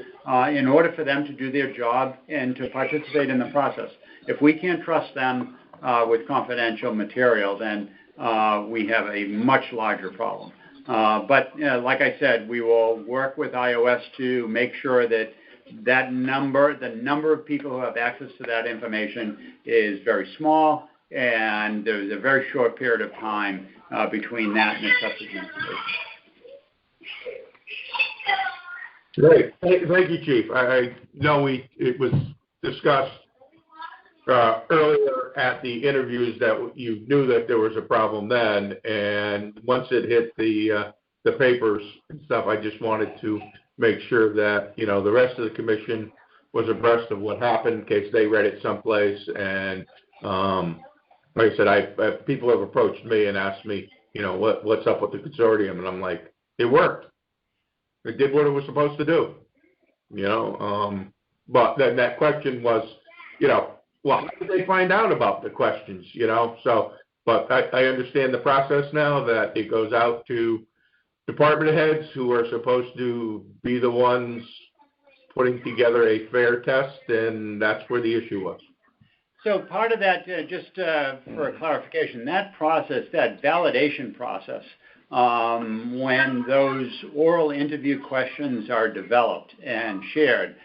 B: in order for them to do their job and to participate in the process. If we can't trust them with confidential material, then we have a much larger problem. But like I said, we will work with iOS to make sure that the number of people who have access to that information is very small, and there's a very short period of time between that and the subsequent information.
C: great. Thank you, Chief. I know it was discussed earlier at the interviews that you knew that there was a problem then, and once it hit the papers and stuff, I just wanted to make sure that, the rest of the commission was abreast of what happened in case they read it someplace. And like I said, people have approached me and asked me, what's up with the consortium, and I'm like, it worked. It did what it was supposed to do. But then that question was, well, how did they find out about the questions? So, but I understand the process now, that it goes out to department heads who are supposed to be the ones putting together a fair test, and that's where the issue was.
B: So part of that, just for a clarification, that process, that validation process, when those oral interview questions are developed and shared,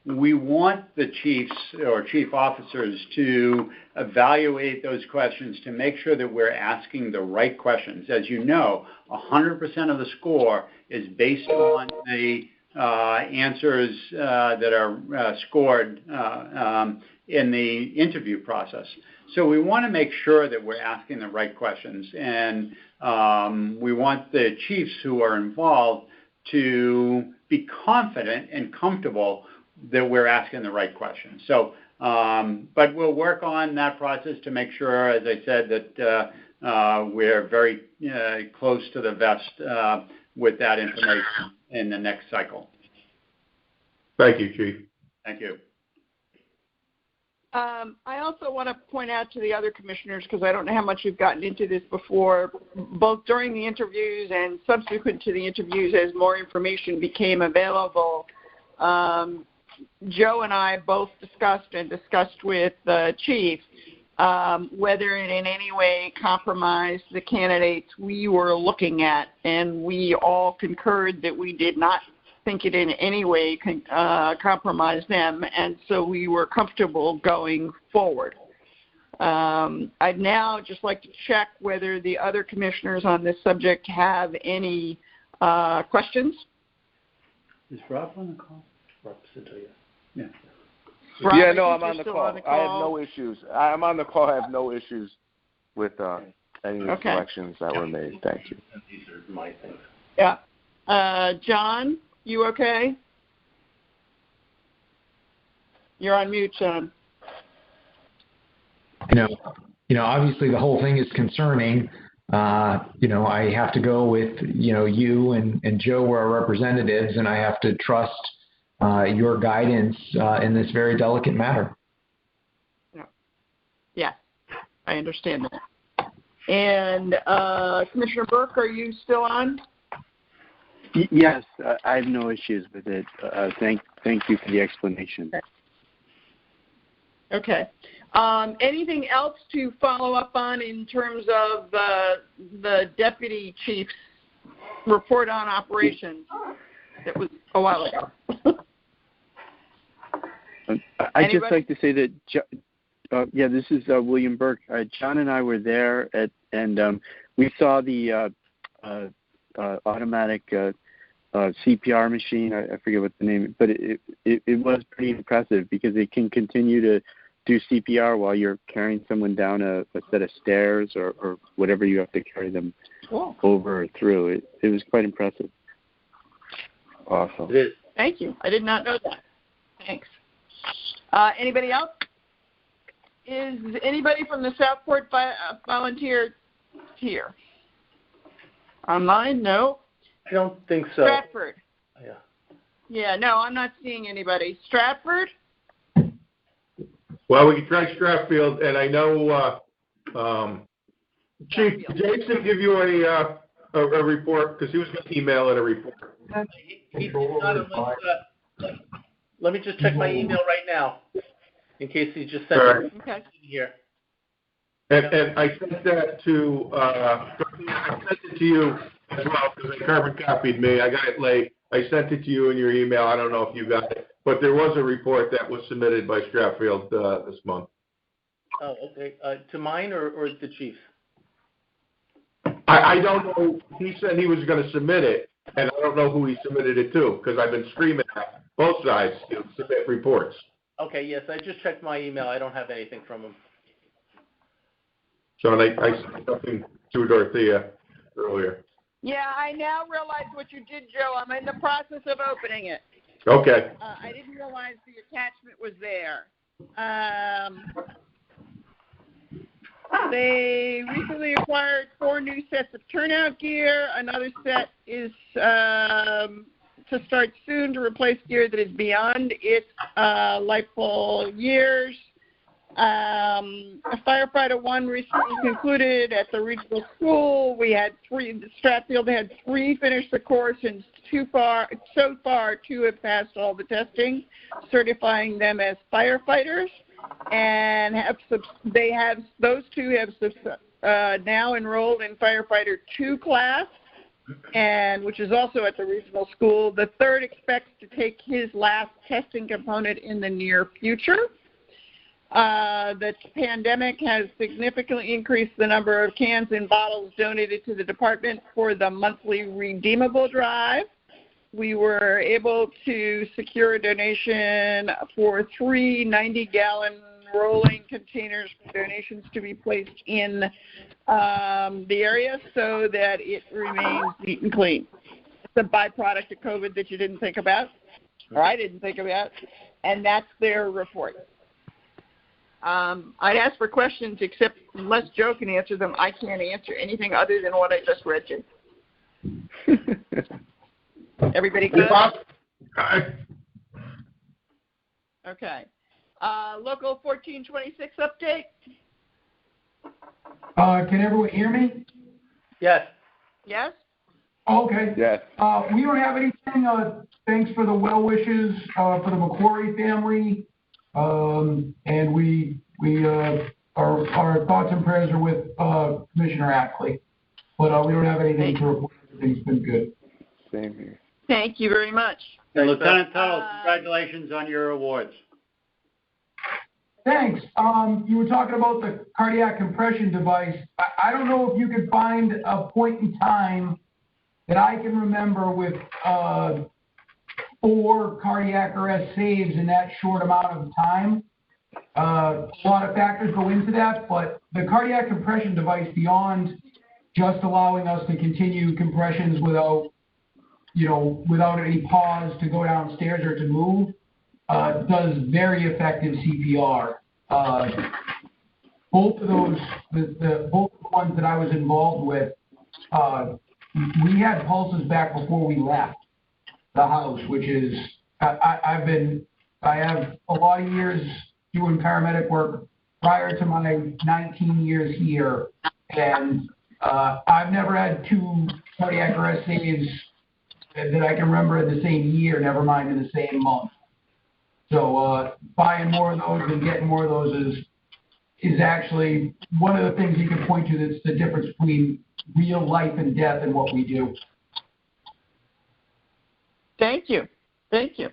B: we want the chiefs or chief officers to evaluate those questions to make sure that we're asking the right questions. As you know, 100% of the score is based on the answers that are scored in the interview process. So we want to make sure that we're asking the right questions, and we want the chiefs who are involved to be confident and comfortable that we're asking the right questions. So, but we'll work on that process to make sure, as I said, that we're very close to the vest with that information in the next cycle.
C: Thank you, Chief.
B: Thank you.
A: I also want to point out to the other commissioners, because I don't know how much you've gotten into this before, both during the interviews and subsequent to the interviews as more information became available. Joe and I both discussed with the chief whether it in any way compromised the candidates we were looking at, and we all concurred that we did not think it in any way compromised them, and so we were comfortable going forward. I'd now just like to check whether the other commissioners on this subject have any questions.
B: Is Rob on the call?
G: Rob Centolla.
B: Yeah.
A: Rob,
E: Yeah,
A: I
E: no,
A: think
E: I'm on
A: you're
E: the
A: still
E: call.
A: on the
E: I have no issues. I'm on the call. I have no issues with any of the
A: Okay.
E: selections that were made. Thank you.
G: These are my things.
A: Yeah. John, you okay? You're on mute, John.
F: Obviously the whole thing is concerning. I have to go with, you and Joe were our representatives, and I have to trust your guidance in this very delicate matter.
A: Yeah, I understand that. And Commissioner Burke, are you still on?
H: Yes, I have no issues with it. Thank you for the explanation.
A: Okay. Anything else to follow up on in terms of the deputy chief's report on operations that was a while ago?
H: I'd just like to say that, this is William Burke. John and I were there, and we saw the automatic CPR machine. I forget what the name, but it was pretty impressive because it can continue to do CPR while you're carrying someone down a set of stairs or whatever you have to carry them over or through. It was quite impressive.
E: Awesome.
G: It is.
A: Thank you. I did not know that. Thanks. Anybody else? Is anybody from the Southport volunteer here? Online? No.
G: I don't think so.
A: Stratford?
G: Yeah.
A: Yeah, no, I'm not seeing anybody. Stratford?
C: Well, we can try Stratfield, and I know, Chief, did Jason give you a report? Because he was going to email it a report.
G: He did not unless, let me just check my email right now, in case he just sent it
A: Okay.
G: here.
C: And I sent that to, I sent it to you as well, because Carmen copied me. I got it late. I sent it to you in your email. I don't know if you got it. But there was a report that was submitted by Stratfield this month.
G: Oh, okay. To mine or the chief's?
C: I don't know. He said he was going to submit it, and I don't know who he submitted it to, because I've been screaming at both sides to submit reports.
G: Okay, yes, I just checked my email. I don't have anything from him.
C: So I sent something to Dorothea earlier.
A: Yeah, I now realize what you did, Joe. I'm in the process of opening it.
C: Okay.
A: I didn't realize the attachment was there. They recently acquired 4 new sets of turnout gear. Another set is to start soon to replace gear that is beyond its lifeful years. Firefighter 1 recently concluded at the regional school. We had 3, Stratfield had 3 finish the course, and so far 2 have passed all the testing, certifying them as firefighters, and those 2 have now enrolled in Firefighter 2 class, and which is also at the regional school. The 3rd expects to take his last testing component in the near future. The pandemic has significantly increased the number of cans and bottles donated to the department for the monthly redeemable drive. We were able to secure a donation for 3 90-gallon rolling containers for donations to be placed in the area so that it remains neat and clean. It's a byproduct of COVID that you didn't think about, or I didn't think about, and that's their report. I'd ask for questions, except unless Joe can answer them, I can't answer anything other than what I just read you. Everybody good? Okay. Local 1426 update.
I: Can everyone hear me?
G: Yes.
A: Yes?
I: Okay.
E: Yes.
I: We don't have anything. Thanks for the well wishes for the McQuarrie family. And our thoughts and prayers are with Commissioner Ackley. But we don't have anything to report. Everything's been good.
E: Same here.
A: Thank you very much.
B: And Lieutenant Tuttle, congratulations on your awards.
I: Thanks. You were talking about the cardiac compression device. I don't know if you could find a point in time that I can remember with 4 cardiac arrest saves in that short amount of time. A lot of factors go into that, but the cardiac compression device, beyond just allowing us to continue compressions without any pause to go downstairs or to move, does very effective CPR. Both of those, both the ones that I was involved with, we had pulses back before we left the house, which is, I have a lot of years doing paramedic work prior to my 19 years here, and I've never had 2 cardiac arrest saves that I can remember in the same year, never mind in the same month. So buying more of those and getting more of those is actually one of the things you can point to that's the difference between real life and death and what we do.
A: Thank you. Thank you.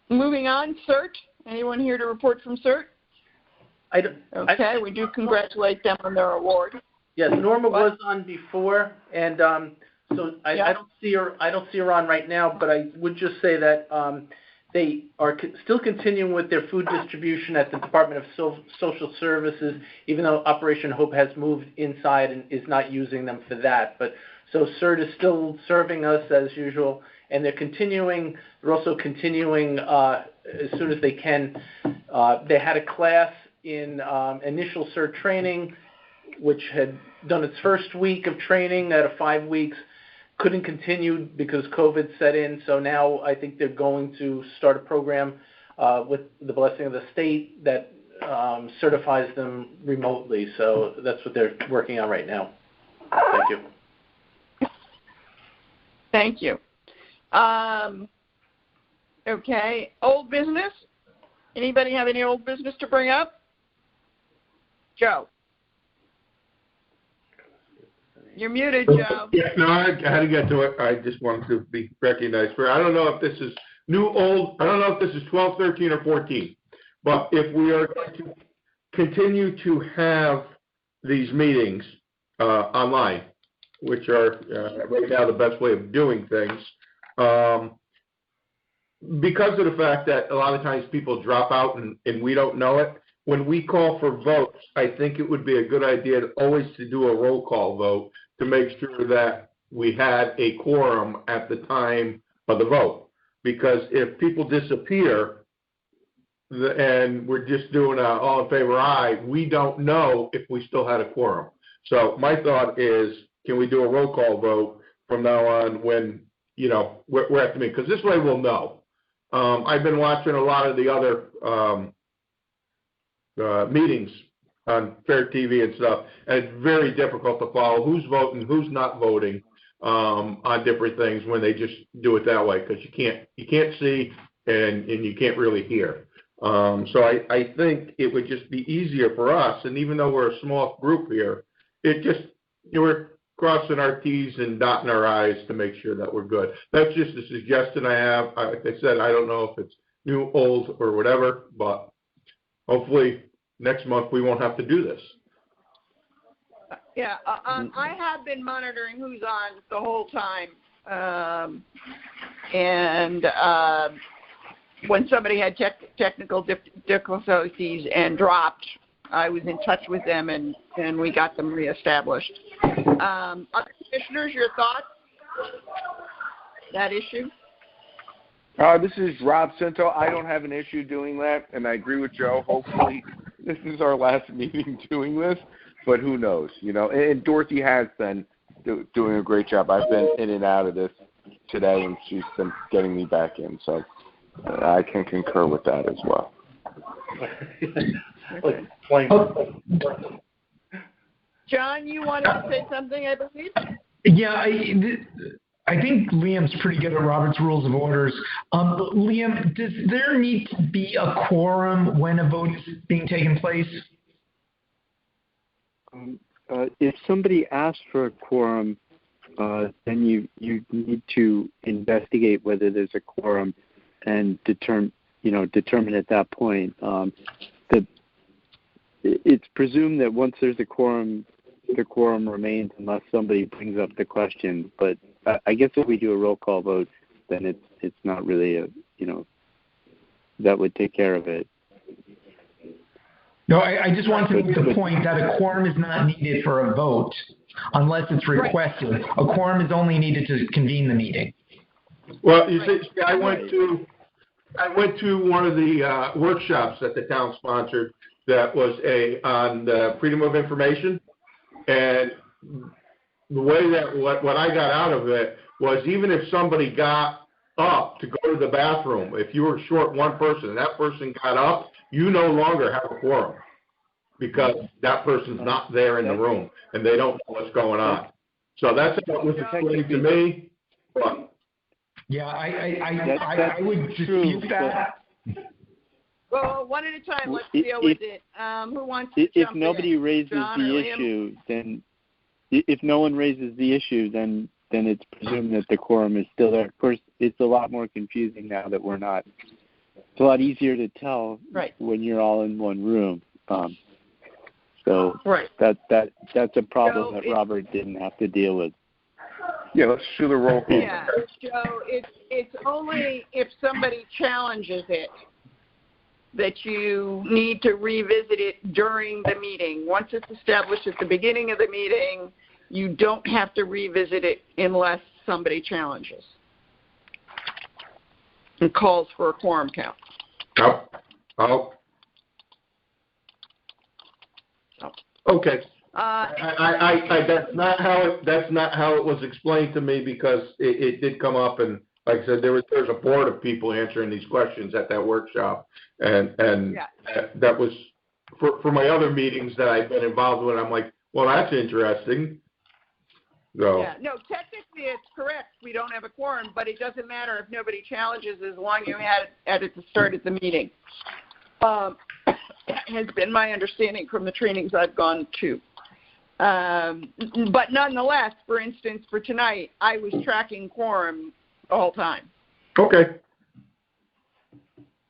A: Moving on, CERT. Anyone here to report from CERT?
G: I don't.
A: Okay, we do congratulate them on their award.
G: Yes, Norma was on before, and so I don't see her. I don't see her on right now. But I would just say that they are still continuing with their food distribution at the Department of Social Services, even though Operation Hope has moved inside and is not using them for that. But so CERT is still serving us as usual, and they're continuing. They're also continuing as soon as they can. They had a class in initial CERT training, which had done its first week of training out of 5 weeks, couldn't continue because COVID set in. So now I think they're going to start a program with the blessing of the state that certifies them remotely. So that's what they're working on right now. Thank you.
A: Thank you. Okay, old business? Anybody have any old business to bring up? Joe. You're muted, Joe.
C: Yeah, no, I had to get to it. I just wanted to be recognized for. I don't know if this is new, old. I don't know if this is 12, 13, or 14. But if we are going to continue to have these meetings online, which are right now the best way of doing things, because of the fact that a lot of times people drop out and we don't know it, when we call for votes, I think it would be a good idea to always to do a roll call vote to make sure that we had a quorum at the time of the vote. Because if people disappear and we're just doing a all in favor aye, we don't know if we still had a quorum. So my thought is, can we do a roll call vote from now on when, you know, we're at the meeting? Because this way we'll know. I've been watching a lot of the other meetings on Fair TV and stuff, and it's very difficult to follow who's voting, who's not voting on different things when they just do it that way, because you can't see and you can't really hear. So I think it would just be easier for us, and even though we're a small group here, it just, you know, we're crossing our T's and dotting our I's to make sure that we're good. That's just a suggestion I have. Like I said, I don't know if it's new, old, or whatever, but hopefully next month we won't have to do this.
A: Yeah, I have been monitoring who's on the whole time. When somebody had technical difficulties and dropped, I was in touch with them and we got them reestablished. Other commissioners, your thoughts? That issue?
E: This is Rob Cinto. I don't have an issue doing that, and I agree with Joe. Hopefully this is our last meeting doing this, but who knows, you know. And Dorothy has been doing a great job. I've been in and out of this today, and she's been getting me back in, so I can concur with that as well.
A: John, you wanted to say something, I believe?
F: Yeah, I think Liam's pretty good at Robert's Rules of Orders. Liam, does there need to be a quorum when a vote is being taken place?
H: If somebody asks for a quorum, then you need to investigate whether there's a quorum and determine at that point. It's presumed that once there's a quorum, the quorum remains unless somebody brings up the question. But I guess if we do a roll call vote, then it's not really that would take care of it.
F: No, I just want to make the point that a quorum is not needed for a vote unless it's requested. Right. A quorum is only needed to convene the meeting.
C: Well, you see, I went to one of the workshops that the town sponsored that was on the freedom of information, and the way that what I got out of it was, even if somebody got up to go to the bathroom, if you were short one person and that person got up, you no longer have a quorum because that person's not there in the room and they don't know what's going on. So that's what was explained to me. But
F: yeah, I would dispute that.
A: Well, one at a time. Let's deal with it. Who wants to jump in?
H: If nobody raises the issue, then if no one raises the issue, then it's presumed that the quorum is still there. Of course, it's a lot more confusing now that we're not. It's a lot easier to tell when you're all in one room. So
A: Right.
H: that's a problem
A: So
H: that
A: it's-
H: Robert didn't have to deal with.
E: Yeah, let's do the roll call.
A: Yeah, Joe, it's only if somebody challenges it that you need to revisit it during the meeting. Once it's established at the beginning of the meeting, you don't have to revisit it unless somebody challenges and calls for a quorum count.
C: Okay.
A: Uh,
C: That's not how it was explained to me, because it did come up, and like I said, there's a board of people answering these questions at that workshop, and
A: Yeah.
C: that was for my other meetings that I've been involved with. I'm like, well, that's interesting. So
A: Yeah, no, technically it's correct. We don't have a quorum, but it doesn't matter if nobody challenges as long as you had it at the start of the meeting. Has been my understanding from the trainings I've gone to. But nonetheless, for instance, for tonight, I was tracking quorum the whole time.
C: okay.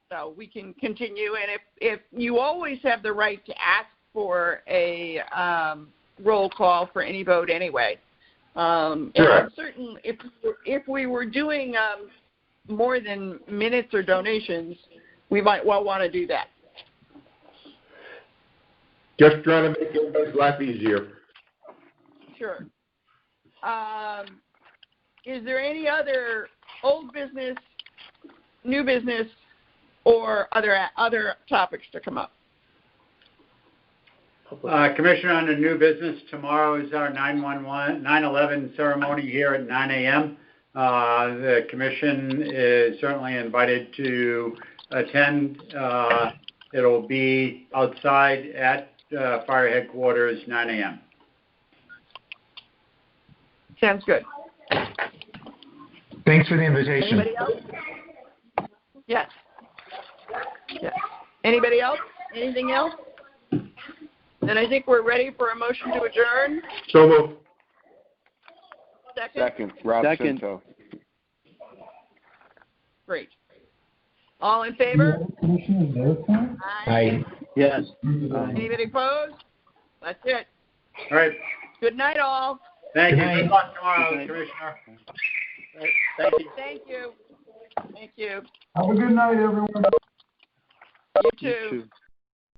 A: So we can continue, and if you always have the right to ask for a roll call for any vote anyway. And
C: Sure.
A: I'm certain if we were doing more than minutes or donations, we might well want to do that.
C: Just trying to make everybody's life easier.
A: Sure. Is there any other old business, new business, or other topics to come up?
B: Commissioner, under new business, tomorrow is our 9/11 ceremony here at 9 a.m. The commission is certainly invited to attend. It'll be outside at fire headquarters, 9 a.m.
A: Sounds good.
F: Thanks for the invitation.
A: Anybody else? Yes. Yes. Anybody else? Anything else? Then I think we're ready for a motion to adjourn.
C: So moved.
A: Second?
E: Rob
H: Second.
E: Cinto.
A: Great. All in favor?
F: Aye.
H: Yes.
A: Anybody opposed? That's it.
B: All right.
A: Good night, all.
B: Thank you.
F: Good night.
B: Good luck tomorrow, Commissioner.
G: Thank you.
A: Thank you. Thank you.
I: Have a good night, everyone.
A: You
H: You
A: too.
H: too.